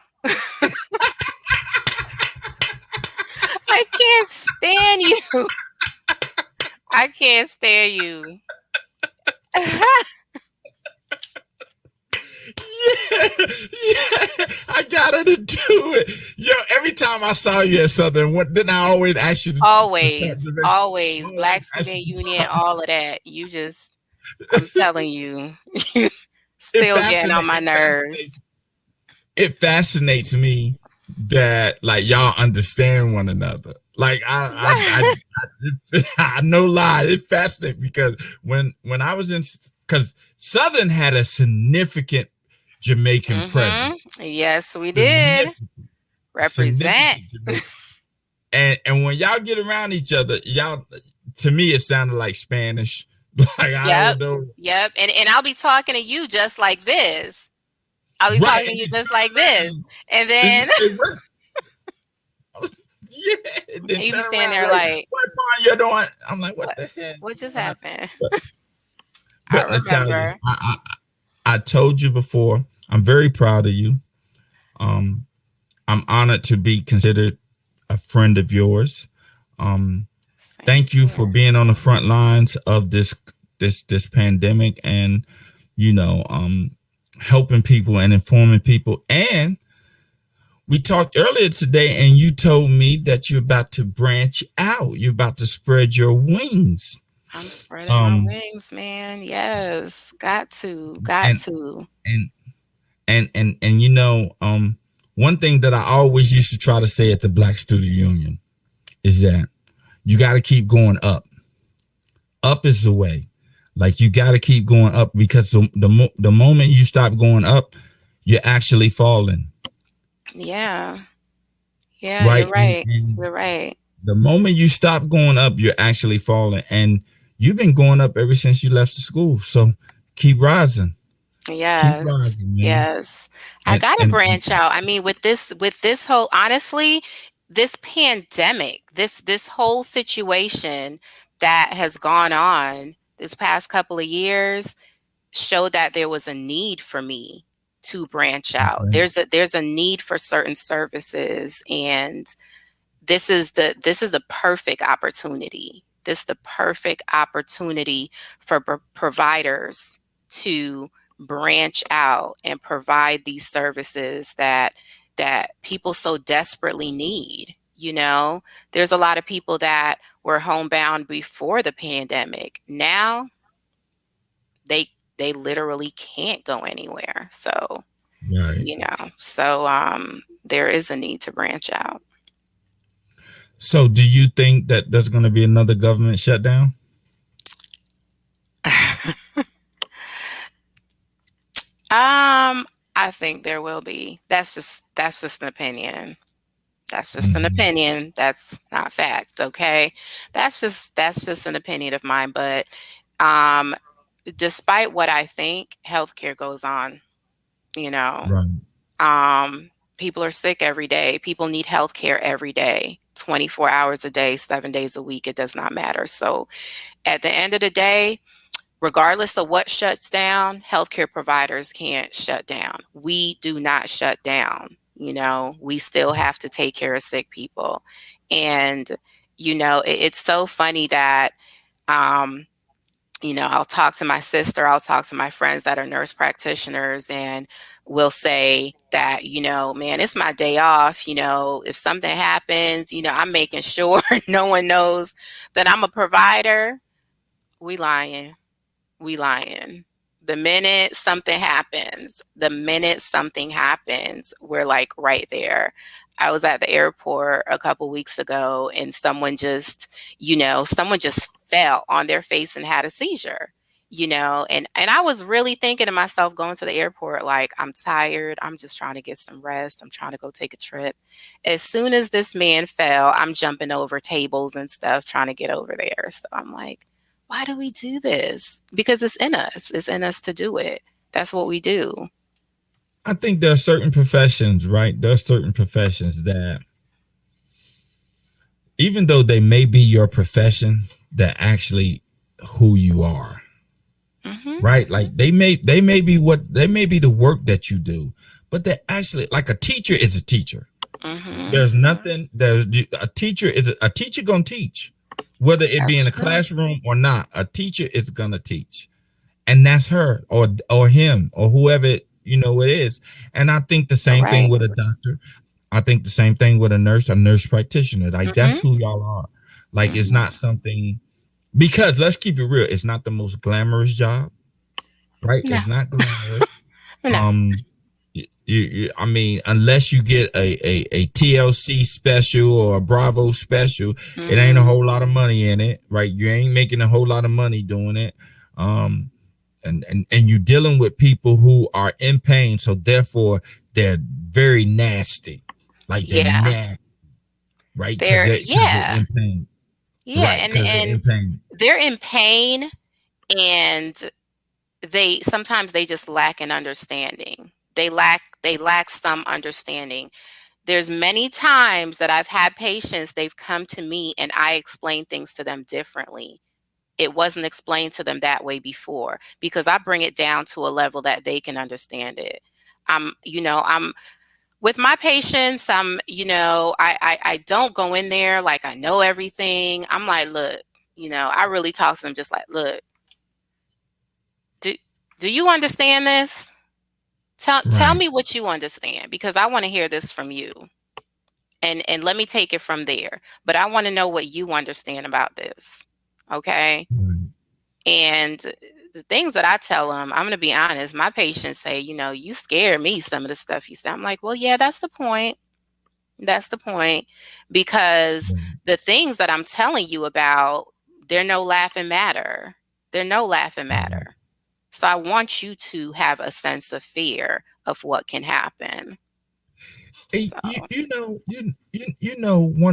I can't stand you. I can't stand you. Yeah, I got her to do it. Yo, every time I saw you at Southern, didn't I always ask you to always Black Student Union, all of that. I'm telling you, still getting on my nerves. It fascinates me that like y'all understand one another. Like I no lie, it fascinates because when I was in, because Southern had a significant Jamaican presence. Yes, we did. Represent. And when y'all get around each other, y'all, to me, it sounded like Spanish. Like I don't know. Yep. And I'll be talking to you just like this. I'll be talking to you just like this. And then and then you be standing there like, what part you doing? I'm like, what the hell? What just happened? But I remember. I told you before, I'm very proud of you. I'm honored to be considered a friend of yours. Thank you for being on the front lines of this pandemic and, helping people and informing people. And we talked earlier today and you told me that you're about to branch out. You're about to spread your wings. I'm spreading my wings, man. Yes. Got to. And one thing that I always used to try to say at the Black Student Union is that you got to keep going up. Up is the way. Like you got to keep going up because the moment you stop going up, you're actually falling. Yeah. Right? You're right. You're right. The moment you stop going up, you're actually falling. And you've been going up ever since you left the school. So keep rising. Yes. Keep rising, man. Yes. I gotta branch out. I mean, with this whole, honestly, this pandemic, this whole situation that has gone on this past couple of years showed that there was a need for me to branch out. Okay. There's a need for certain services, and this is the perfect opportunity. This is the perfect opportunity for providers to branch out and provide these services that that people so desperately need. You know, there's a lot of people that were homebound before the pandemic. Now they literally can't go anywhere. So, Right. you know, so there is a need to branch out. So do you think that there's going to be another government shutdown? I think there will be. That's just an opinion. That's just an opinion. That's not fact. Okay. That's just an opinion of mine. But despite what I think, healthcare goes on, you know. Right. People are sick every day. People need healthcare every day, 24 hours a day, 7 days a week. It does not matter. So at the end of the day, regardless of what shuts down, healthcare providers can't shut down. We do not shut down. You know, we still have to take care of sick people. And, you know, it's so funny that, you know, I'll talk to my sister, I'll talk to my friends that are nurse practitioners, and we'll say that, you know, man, it's my day off. You know, if something happens, you know, I'm making sure no one knows that I'm a provider. We lying. The minute something happens, we're like right there. I was at the airport a couple weeks ago, and someone just fell on their face and had a seizure, you know, and I was really thinking to myself going to the airport, like, I'm tired. I'm just trying to get some rest. I'm trying to go take a trip. As soon as this man fell, I'm jumping over tables and stuff, trying to get over there. So I'm like, why do we do this? Because it's in us. It's in us to do it. That's what we do. I think there are certain professions, right? There are certain professions that, even though they may be your profession, they're actually who you are. Right? Like they may be the work that you do, but they're actually, like, a teacher is a teacher. There's a teacher gonna teach. Whether it be in a classroom or not, a teacher is gonna teach, and that's her or him or whoever, you know, it is. And I think the same thing with a doctor. I think the same thing with a nurse practitioner. Like that's who y'all are. Like it's not something, because let's keep it real. It's not the most glamorous job, right? No. It's not glamorous. No. I mean, unless you get a TLC special or a Bravo special, it ain't a whole lot of money in it, right? You ain't making a whole lot of money doing it. And you're dealing with people who are in pain, so therefore they're very nasty. Like they're nasty, right? They're in pain. Yeah, right, and they're in pain, and sometimes they just lack an understanding. They lack some understanding. There's many times that I've had patients, they've come to me and I explain things to them differently. It wasn't explained to them that way before, because I bring it down to a level that they can understand it. I'm with my patients, I don't go in there like I know everything. I'm like, look, I really talk to them just like, look, do you understand this? Tell me what you understand, because I want to hear this from you. And let me take it from there. But I want to know what you understand about this. Okay. And the things that I tell them, I'm going to be honest, my patients say, you scare me, some of the stuff you say. I'm like, well, yeah, that's the point. That's the point. Because the things that I'm telling you about, they're no laughing matter. They're no laughing matter. So I want you to have a sense of fear of what can happen. Hey, one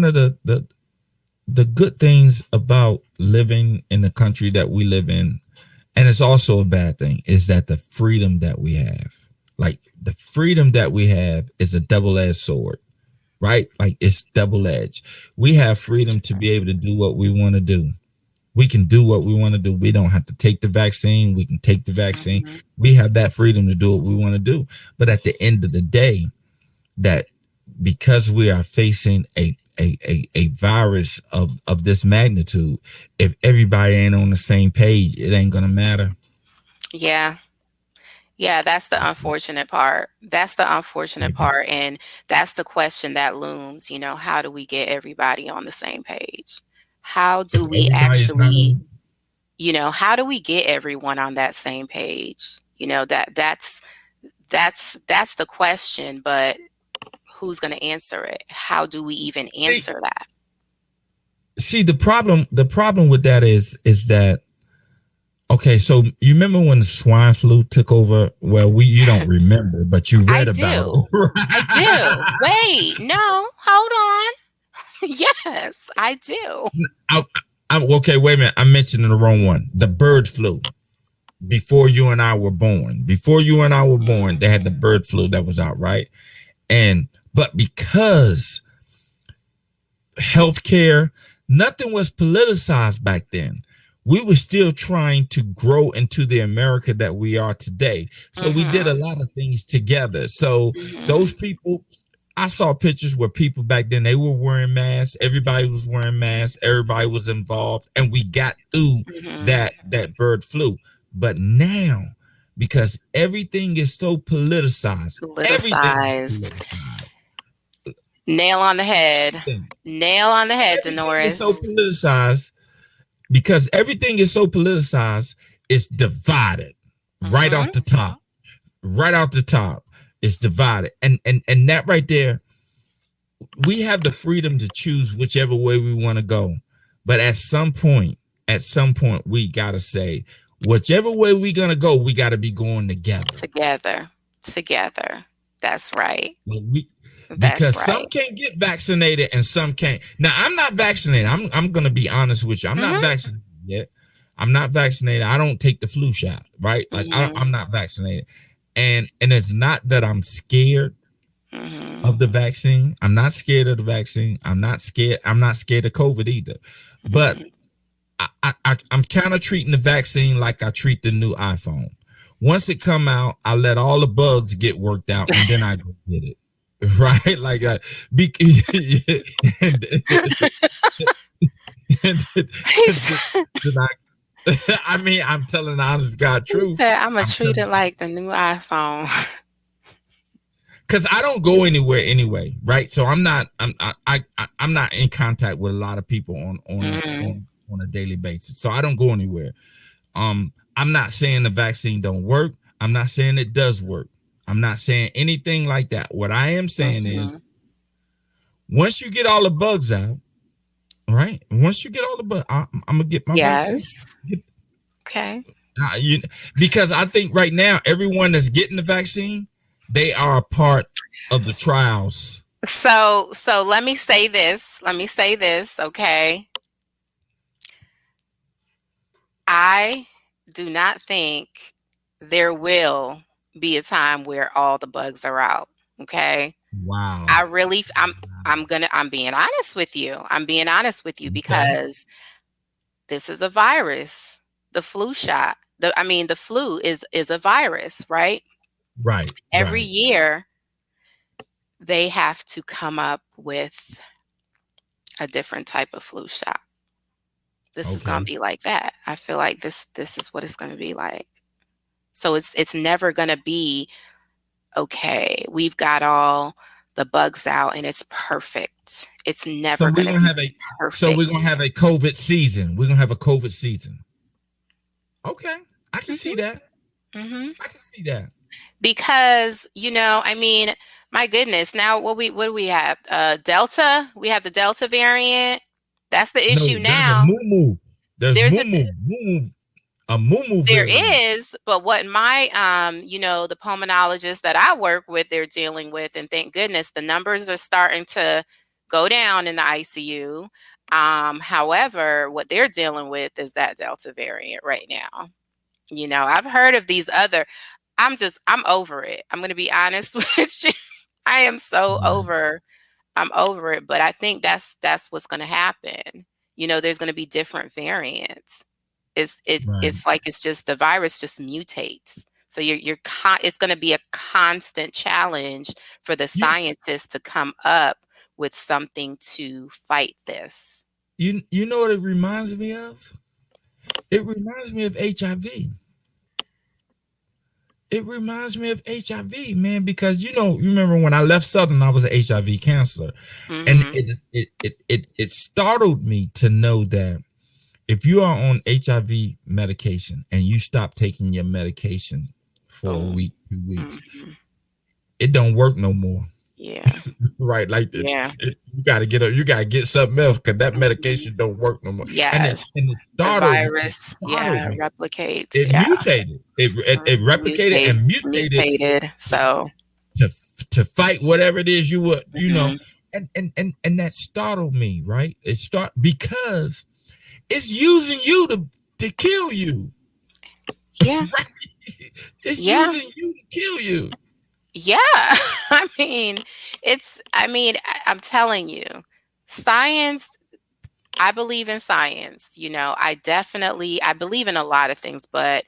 of the good things about living in the country that we live in, and it's also a bad thing, is that the freedom that we have, like the freedom that we have is a double-edged sword, right? Like it's double-edged. We have freedom to be able to do what we want to do. We can do what we want to do. We don't have to take the vaccine. We can take the vaccine. Mm-hmm. We have that freedom to do what we want to do. But at the end of the day, that because we are facing a virus of this magnitude, if everybody ain't on the same page, it ain't gonna matter. Yeah. Yeah, that's the unfortunate part. That's the unfortunate part. And that's the question that looms, how do we get everybody on the same page? How do we Everybody's not actually, on. how do we get everyone on that same page? That's the question, but who's going to answer it? How do we even answer that? See, the problem with that is that, okay, so you remember when the swine flu took over? Well, you don't remember, but you read about it. Right? I do. Wait, no, hold on. Yes, I do. Okay, wait a minute. I'm mentioning the wrong one. The bird flu. Before you and I were born. They had the bird flu that was out, right? But because healthcare, nothing was politicized back then. We were still trying to grow into the America that we are today. So we did a lot of things together. So those people, I saw pictures where people back then, they were wearing masks. Everybody was wearing masks. Everybody was involved. And we got through that bird flu. But now, because everything is so politicized. Nail on the head, Denoris. It's so politicized. Because everything is so politicized, it's divided right off the top. Right off the top, it's divided. And that right there, we have the freedom to choose whichever way we want to go. But at some point, we got to say, whichever way we're going to go, we got to be going together. Together. That's right. Because some can't get vaccinated and some can't. Now, I'm not vaccinated. I'm going to be honest with you. I'm not vaccinated yet. I'm not vaccinated. I don't take the flu shot, right? Like I'm not vaccinated. And it's not that I'm scared of the vaccine. I'm not scared of the vaccine. I'm not scared of COVID either. But I'm kind of treating the vaccine like I treat the new iPhone. Once it come out, I let all the bugs get worked out and then I go get it. Right, like I mean, I'm telling the honest God truth. I'm gonna treat it like the new iPhone. Because I don't go anywhere anyway, right? So I'm not in contact with a lot of people on a daily basis. So I don't go anywhere. I'm not saying the vaccine don't work. I'm not saying it does work. I'm not saying anything like that. What I am saying is, once you get all the bugs out, right? Once you get all the bugs, I'm gonna get my vaccine. Okay. Because I think right now, everyone that's getting the vaccine, they are a part of the trials. So let me say this. Okay. I do not think there will be a time where all the bugs are out. Okay. Wow. I'm being honest with you. Because this is a virus. The flu shot. The flu is a virus, right? Right. Every year they have to come up with a different type of flu shot. This is going to be like that. I feel like this is what it's going to be like. So it's never going to be, okay, we've got all the bugs out and it's perfect. It's never going to be perfect. So we're going to have a COVID season. Okay. I can see that. I can see that. Because, my goodness, now what do we have? Delta? We have the Delta variant. That's the issue now. There's a moo There variant. is, but what my the pulmonologists that I work with, they're dealing with, and thank goodness the numbers are starting to go down in the ICU. However, what they're dealing with is that Delta variant right now. I've heard of these other. I'm over it. I'm going to be honest with you. I am so over. I'm over it, but I think that's what's going to happen. There's going to be different variants. It's like it's just the virus just mutates. So it's going to be a constant challenge for the scientists to come up with something to fight this. You know what it reminds me of? It reminds me of HIV. It reminds me of HIV, man, because you remember when I left Southern, I was an HIV counselor, and it startled me to know that if you are on HIV medication and you stop taking your medication for a week, 2 weeks, it don't work no more. Yeah. Right. Like Yeah. you gotta get something else because that medication don't work no more. Yes. And it The startled virus, me. It replicates. It mutated. It replicated and mutated. So to fight whatever it is you would, and that startled me, right? Because it's using you to kill you. Yeah. Right? It's using you to kill you. Yeah. I'm telling you, science, I believe in science. I believe in a lot of things, but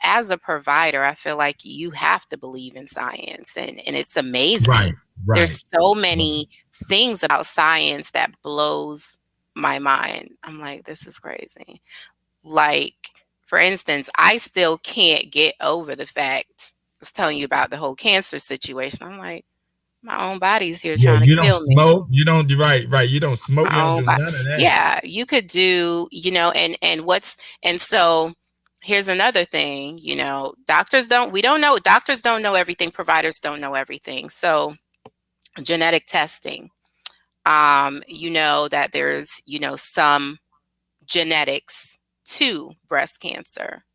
as a provider, I feel like you have to believe in science, and it's amazing. Right. There's so many things about science that blows my mind. I'm like, this is crazy. Like, for instance, I still can't get over the fact, I was telling you about the whole cancer situation. I'm like, my own body's here trying to kill me. You don't smoke. You don't, right. You don't smoke. You don't do none of that. Yeah, you could do, and so here's another thing, doctors don't know everything. Providers don't know everything. So genetic testing, that there's, some genetics to breast cancer.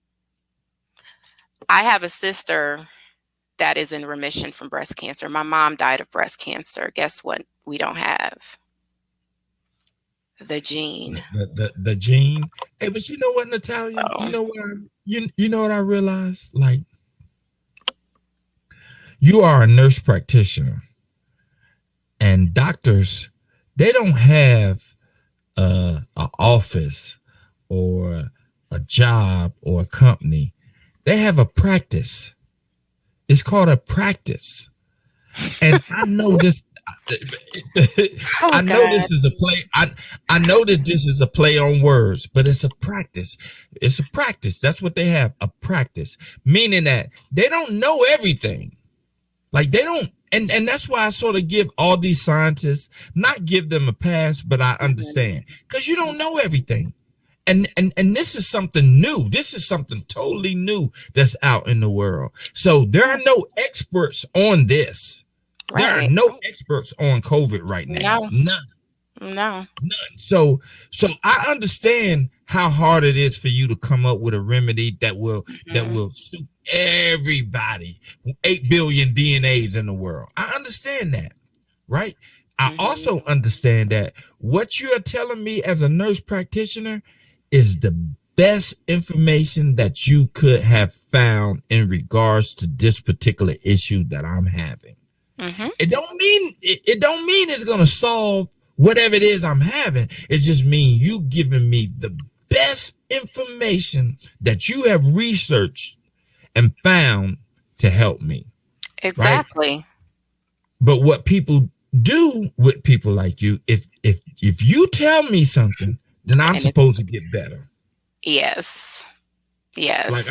I have a sister that is in remission from breast cancer. My mom died of breast cancer. Guess what? We don't have the gene. The gene. Hey, but you know what, Natalia? So, you know what I realized? Like, you are a nurse practitioner, and doctors, they don't have an office or a job or a company. They have a practice. It's called a practice. And I know this. I know this is a play. I know that this is a play on words, but it's a practice. It's a practice. That's what they have, a practice. Meaning that they don't know everything. Like they don't, and that's why I sort of give all these scientists, not give them a pass, but I understand. Because you don't know everything. And this is something new. This is something totally new that's out in the world. So there are no experts on this. Right. There are no experts on COVID right now. No. None. So I understand how hard it is for you to come up with a remedy that will suit everybody. 8 billion DNAs in the world. I understand that, right? I also understand that what you are telling me as a nurse practitioner is the best information that you could have found in regards to this particular issue that I'm having. It don't mean it's gonna solve whatever it is I'm having. It just means you giving me the best information that you have researched and found to help me. Exactly. Right? But what people do with people like you, if you tell me something, then I'm supposed to get better. Yes. Like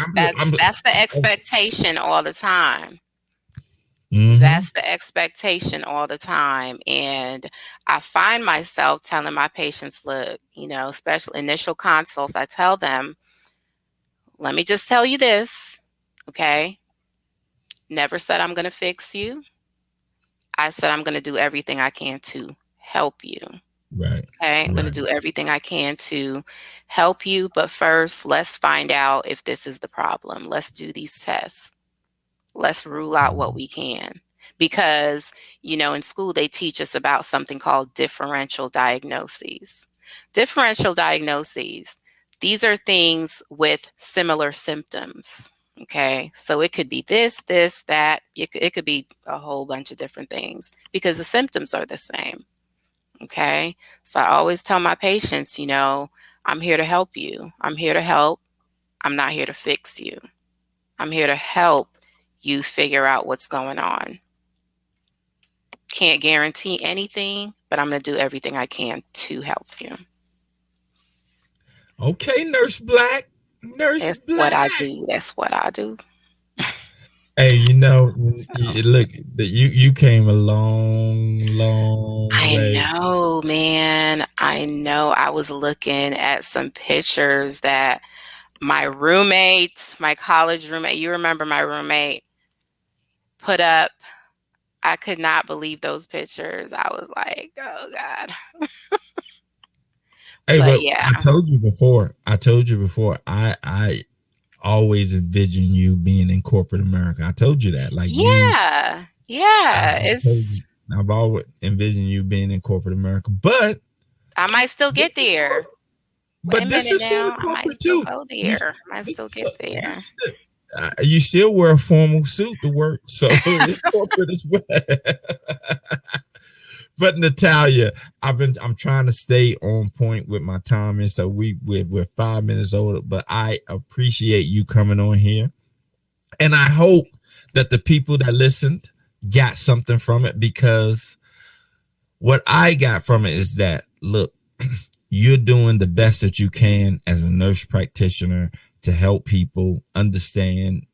that's the expectation all the time. That's the expectation all the time. And I find myself telling my patients, look, especially initial consults, I tell them, let me just tell you this, okay? Never said I'm going to fix you. I said I'm going to do everything I can to help you. Right. Okay. I'm going to do everything I can to help you. But first, let's find out if this is the problem. Let's do these tests. Let's rule out what we can. Because, in school, they teach us about something called differential diagnoses. Differential diagnoses, these are things with similar symptoms. Okay. So it could be this, that. It could be a whole bunch of different things because the symptoms are the same. Okay. So I always tell my patients, I'm here to help you. I'm here to help. I'm not here to fix you. I'm here to help you figure out what's going on. Can't guarantee anything, but I'm going to do everything I can to help you. Okay, Nurse Black. That's what I do. Hey, look, you came a long I way. know, man. I know. I was looking at some pictures that my roommate, my college roommate, you remember my roommate, put up. I could not believe those pictures. I was like, oh God. Hey, But but yeah. I told you before. I always envision you being in corporate America. I told you that. Like you, Yeah. Yeah. I told you. I've always envisioned you being in corporate America, but I might still get there. Wait a this minute is sort of now. I might corporate still too. go You, there. I might this, still get look, there. this is you still wear a formal suit to work, so it's corporate as well. But Natalia, I'm trying to stay on point with my time, and so we're 5 minutes older. But I appreciate you coming on here, and I hope that the people that listened got something from it, because what I got from it is that, look, you're doing the best that you can as a nurse practitioner to help people understand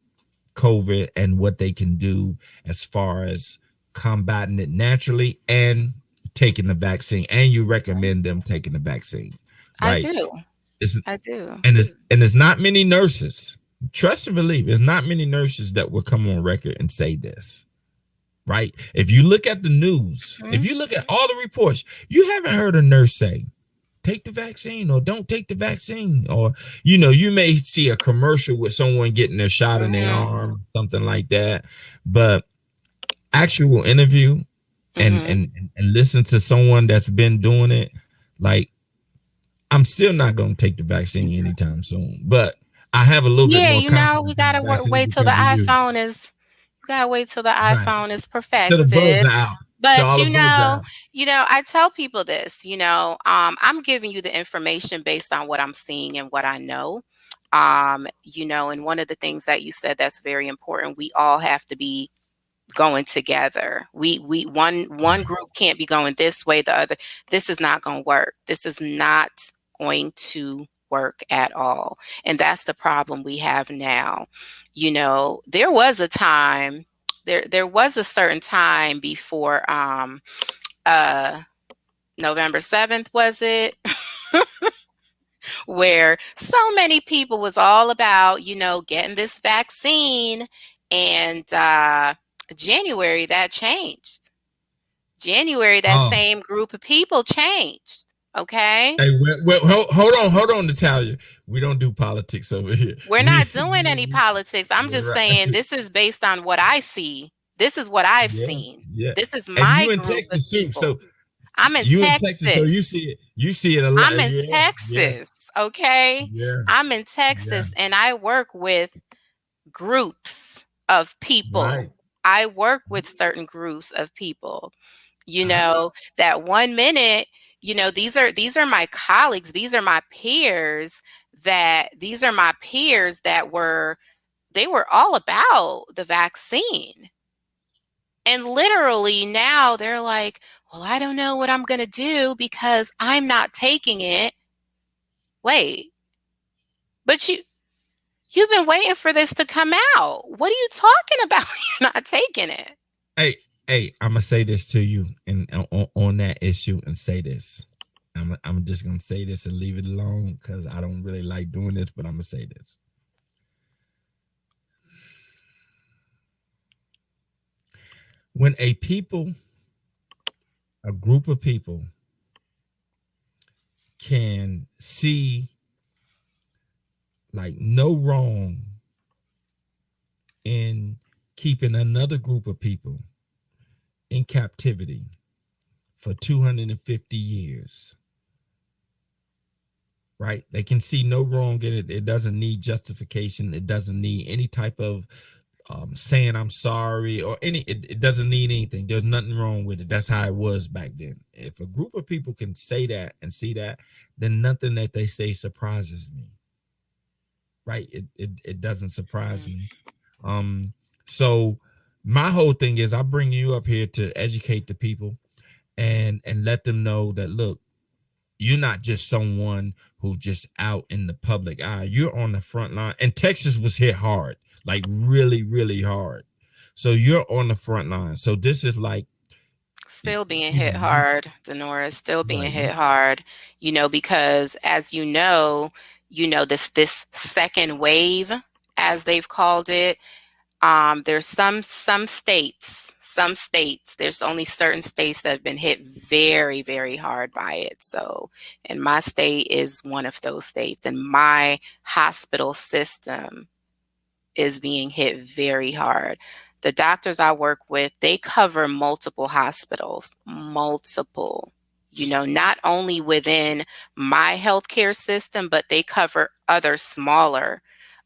COVID and what they can do as far as combating it naturally and taking the vaccine. And you recommend them taking the vaccine, I right? do. It's, I do. and it's not many nurses. Trust and believe, there's not many nurses that will come on record and say this. Right? If you look at the news, if you look at all the reports, you haven't heard a nurse say, take the vaccine or don't take the vaccine. Or, you may see a commercial with someone getting their shot in their arm, something like that. But actual interview and listen to someone that's been doing it, like, I'm still not going to take the vaccine anytime soon. But I have a little bit more confidence We in gotta the vaccine wait till the because of you. iPhone is. We gotta wait till the Right. iPhone is So the bugs perfected. are out. So But all the bugs are out. I tell people this. I'm giving you the information based on what I'm seeing and what I know. And one of the things that you said that's very important. We all have to be going together. One group can't be going this way, the other. This is not going to work. This is not going to work at all. And that's the problem we have now. There was a time, there was a certain time before November 7th, was it? Where so many people was all about, getting this vaccine, and January that changed. January, that same group of people changed. Okay. Hey, hold on, Natalia. We don't do politics over here. We're not doing any politics. I'm just saying this is based on what I see. This is what I've seen. Yeah. This is And my you in group of Texas too, people. so I'm in you Texas. in Texas, so you see it a lot. I'm in Texas. Okay. Yeah. I'm in Texas, and I work with groups of people. Right. I work with certain groups of people. That 1 minute, these are my colleagues, these are my peers that they were all about the vaccine. And literally now they're like, well, I don't know what I'm going to do because I'm not taking it. Wait, but you've been waiting for this to come out. What are you talking about? You're not taking it. Hey, I'm gonna say this to you, and on that issue, and say this. I'm just gonna say this and leave it alone because I don't really like doing this, but I'm gonna say this. When a group of people can see like no wrong in keeping another group of people in captivity for 250 years, right? They can see no wrong in it. It doesn't need justification. It doesn't need any type of saying I'm sorry or it doesn't need anything. There's nothing wrong with it. That's how it was back then. If a group of people can say that and see that, then nothing that they say surprises me. Right? It doesn't surprise me. So my whole thing is I bring you up here to educate the people and let them know that, look, you're not just someone who just out in the public eye. You're on the front line. And Texas was hit hard, like really, really hard. So you're on the front line. So this is like, Still being you hit know, hard, Denora, still being right. hit hard, because as this second wave, as they've called it, there's some states, there's only certain states that have been hit very, very hard by it. So, and my state is one of those states, and my hospital system is being hit very hard. The doctors I work with, they cover multiple hospitals, not only within my healthcare system, but they cover other smaller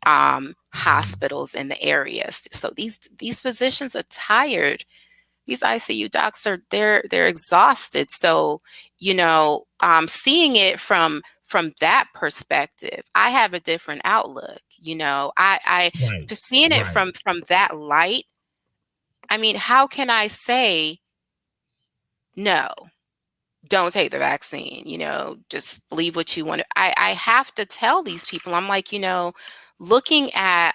hospitals in the area. So these physicians are tired. These ICU docs they're exhausted. So, seeing it from that perspective, I have a different outlook. I Right. seeing it Right. from that light. I mean, how can I say no? Don't take the vaccine, just believe what you want to. I have to tell these people, I'm like, looking at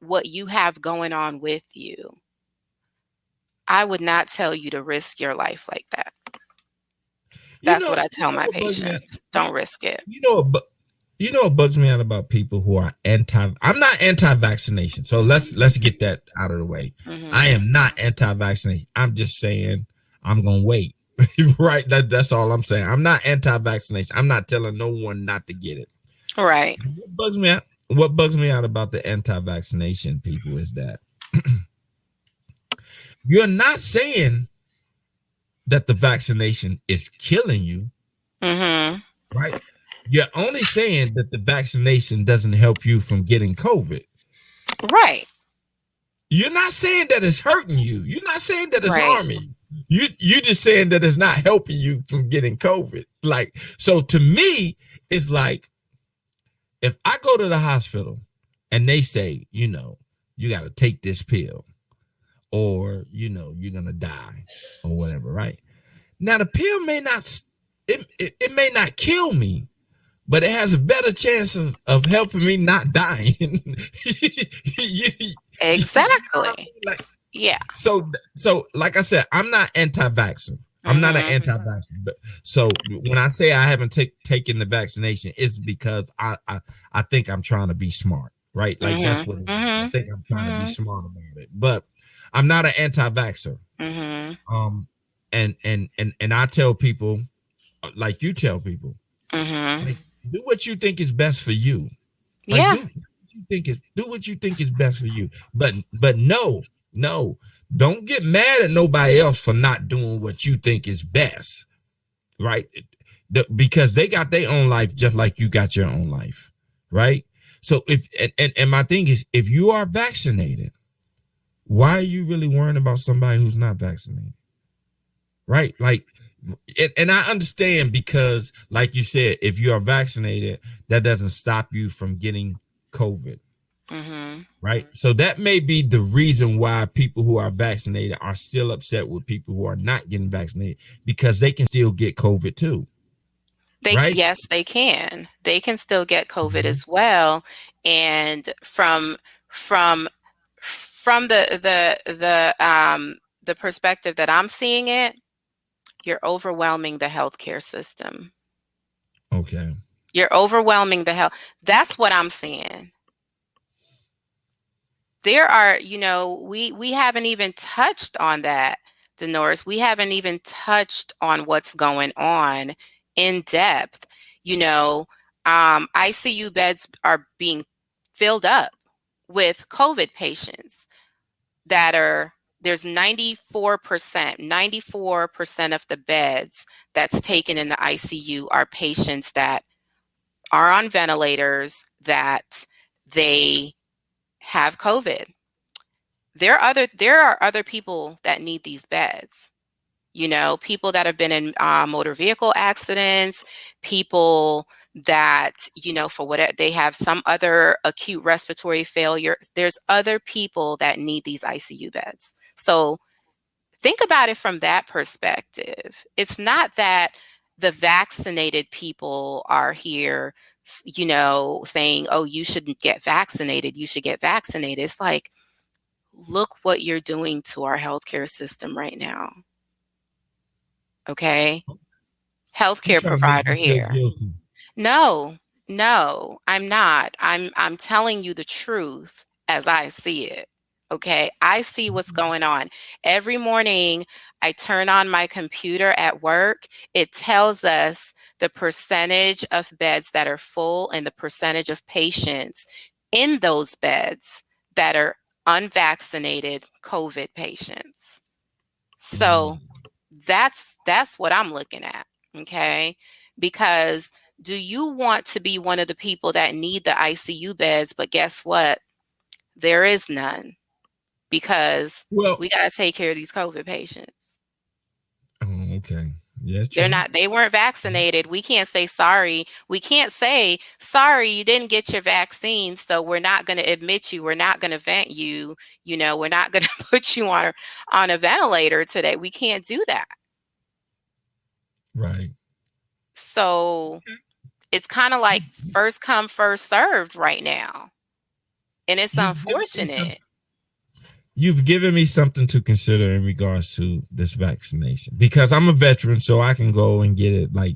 what you have going on with you, I would not tell you to risk your life like that. That's what I tell my patients. Don't risk it. What bugs me out about people who are I'm not anti-vaccination. So let's get that out of the way. Mhm. I am not anti-vaccination. I'm just saying I'm gonna wait. Right. That's all I'm saying. I'm not anti-vaccination. I'm not telling no one not to get it. Right. What bugs me out about the anti-vaccination people is that you're not saying that the vaccination is killing you. Mm-hmm. Right. You're only saying that the vaccination doesn't help you from getting COVID. Right. You're not saying that it's hurting you. You're not saying that it's Right. harming you. You're just saying that it's not helping you from getting COVID. Like, so to me, it's like, if I go to the hospital and they say, you got to take this pill, or, you're going to die or whatever, right? Now, the pill may not, it may not kill me, but it has a better chance of helping me not dying. Exactly. Like, yeah. So like I said, I'm not anti-vaxxer. I'm not an anti-vaxxer. But so when I say I haven't taken the vaccination, it's because I think I'm trying to be smart, right? Like that's what it is. I think I'm trying to be smart about it. But I'm not an anti-vaxxer. And I tell people, like you tell people, like, do what you think is best for you. Like, Yeah. do what you think is best for you. But no, don't get mad at nobody else for not doing what you think is best, right? Because they got their own life just like you got your own life, right? So if and my thing is, if you are vaccinated, why are you really worrying about somebody who's not vaccinated, right? Like, and I understand, because like you said, if you are vaccinated, that doesn't stop you from getting COVID. Right. So that may be the reason why people who are vaccinated are still upset with people who are not getting vaccinated, because they can still get COVID too. Right? Yes, they can. They can still get COVID as well. And from the perspective that I'm seeing it, you're overwhelming the healthcare system. Okay. You're overwhelming the health. That's what I'm seeing. There are, we haven't even touched on that, Denora. We haven't even touched on what's going on in depth. ICU beds are being filled up with COVID patients there's 94% of the beds that's taken in the ICU are patients that are on ventilators, that they have COVID. There are other people that need these beds. People that have been in motor vehicle accidents, people that, for whatever, they have some other acute respiratory failure. There's other people that need these ICU beds. So think about it from that perspective. It's not that the vaccinated people are here, saying, oh, you shouldn't get vaccinated. You should get vaccinated. It's like, look what you're doing to our healthcare system right now. Okay? You Healthcare trying to make provider me feel here. guilty. No, I'm not. I'm telling you the truth as I see it. Okay? I see what's going on. Every morning I turn on my computer at work. It tells us the percentage of beds that are full and the percentage of patients in those beds that are unvaccinated COVID patients. So that's what I'm looking at. Okay? Because do you want to be one of the people that need the ICU beds, but guess what? There is none because Well, we got to take care of these COVID patients. oh, okay. Yeah, They're true. not, they weren't vaccinated. We can't say sorry. We can't say, sorry, you didn't get your vaccine, so we're not going to admit you. We're not going to vent you. You know, we're not going to put you on a ventilator today. We can't do that. Right. So it's kind of like first come, first served right now. And it's unfortunate. You've given me something to consider in regards to this vaccination because I'm a veteran, so I can go and get it like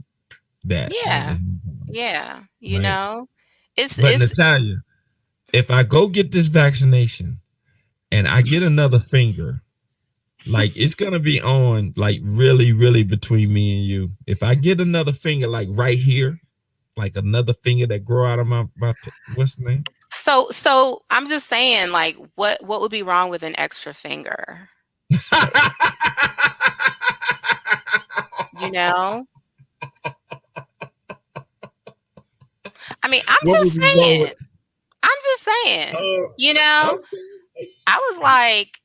that. Yeah. Yeah. You Right. know, But it's Natalia, if I go get this vaccination and I get another finger, like it's gonna be on like really, really between me and you. If I get another finger like right here, like another finger that grow out of my what's the name? so I'm just saying, like, what would be wrong with an extra finger? You know? I mean, I'm What just would be wrong saying. with- You know, I was like,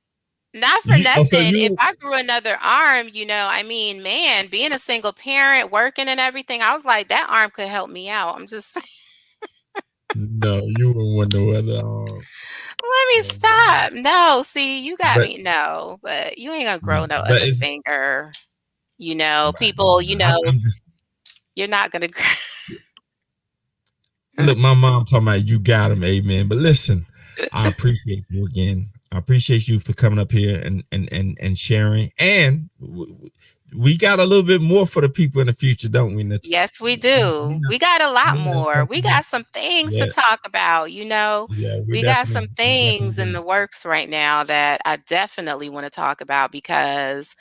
not for You- oh, so nothing. you- If I grew another arm, you know, I mean, man, being a single parent, working and everything, I was like, that arm could help me out. I'm just saying. No, you wouldn't want no other arm. Let me stop. No, see, you got But- me. No, but you ain't gonna grow no But other it's- finger. You know, Right. people, you know, I'm just- you're not gonna. Look, my mom talking about you got him, amen. But listen, I appreciate you again. I appreciate you for coming up here and sharing. And we got a little bit more for the people in the future, don't we, Natalia? Yes, we do. We got a lot Yeah, more. We got some things Yeah. to talk about. You know, Yeah, we got some definitely- things in the works right now that I definitely want to talk about because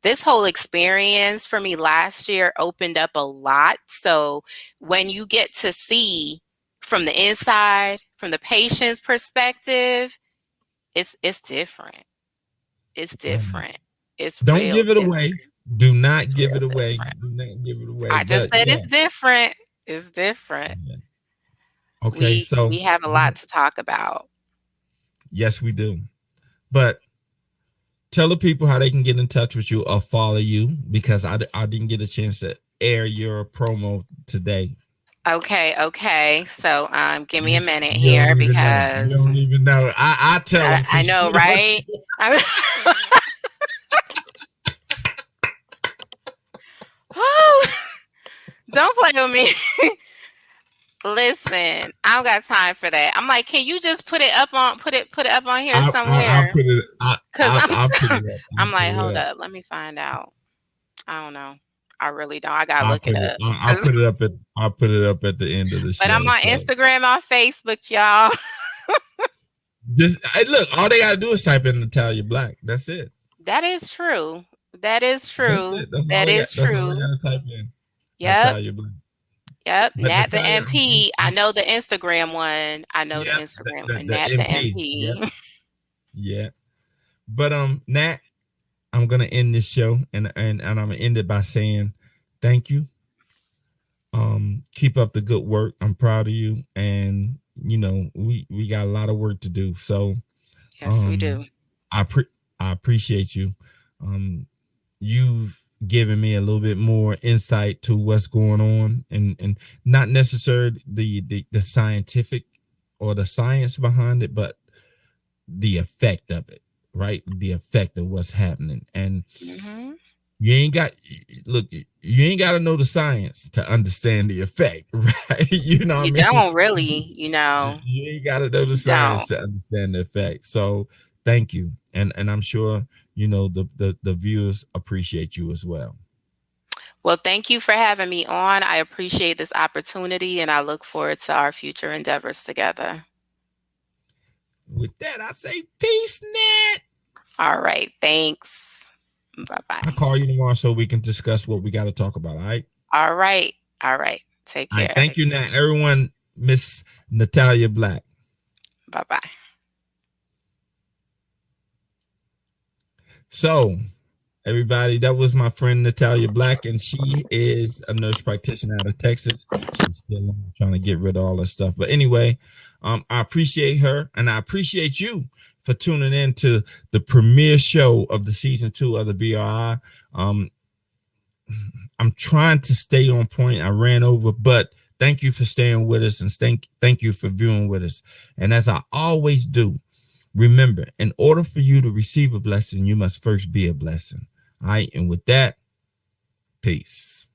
this whole experience for me last year opened up a lot. So when you get to see from the inside, from the patient's perspective, it's different. It's different. It's Don't real give it different. away. Do not give real it away. different. Do not give it away. I just But said yeah. it's different. It's different. Okay, so we have a lot to talk about. yes, we do. But tell the people how they can get in touch with you or follow you because I didn't get a chance to air your promo today. Okay. So give me a minute You here don't even know. because You don't even know. I tell them. I know, right? Oh, don't play with me. Listen, I don't got time for that. I'm like, can you just put it up on here somewhere? I'll put it. I'll put it up. I'm like, hold up, let me find out. I don't know. I really don't. I gotta look it up. I'll put it up at. I'll put it up at the end of the show. But I'm on Instagram, on Facebook, y'all. Just look. All they gotta do is type in Natalia Black. That's it. That is true. That is true. That's That is That's all true. they gotta type in. Yep. Natalia Black. Yep. But Nat the Natalia- MP. I know the Instagram one. I know Yep, the Instagram the one. Nat the MP. Yep. Yeah. But Nat, I'm gonna end this show and I'm gonna end it by saying thank you. Keep up the good work. I'm proud of you. And you know, we got a lot of work to do. So Yes, we do. I appreciate you. You've given me a little bit more insight to what's going on and not necessarily the scientific or the science behind it, but the effect of it, right? The effect of what's happening. And you ain't got to know the science to understand the effect, right? You know what I mean? You don't really, you know. You ain't got to know the science to understand the effect. So thank you. And I'm sure, you know, the viewers appreciate you as well. Well, thank you for having me on. I appreciate this opportunity, and I look forward to our future endeavors together. With that, I say peace, Nat. All right. Thanks. Bye-bye. I'll call you tomorrow so we can discuss what we got to talk about. All right. All right. All right. Take All care. right. Thank you, Nat. Everyone, Miss Natalia Black. Bye-bye. So, everybody, that was my friend Natalia Black, and she is a nurse practitioner out of Texas. She's still trying to get rid of all that stuff. But anyway, I appreciate her, and I appreciate you for tuning in to the premiere show of the season 2 of the BRI. I'm trying to stay on point. I ran over, but thank you for staying with us, and thank you for viewing with us. And as I always do, remember, in order for you to receive a blessing, you must first be a blessing. All right. And with that, peace.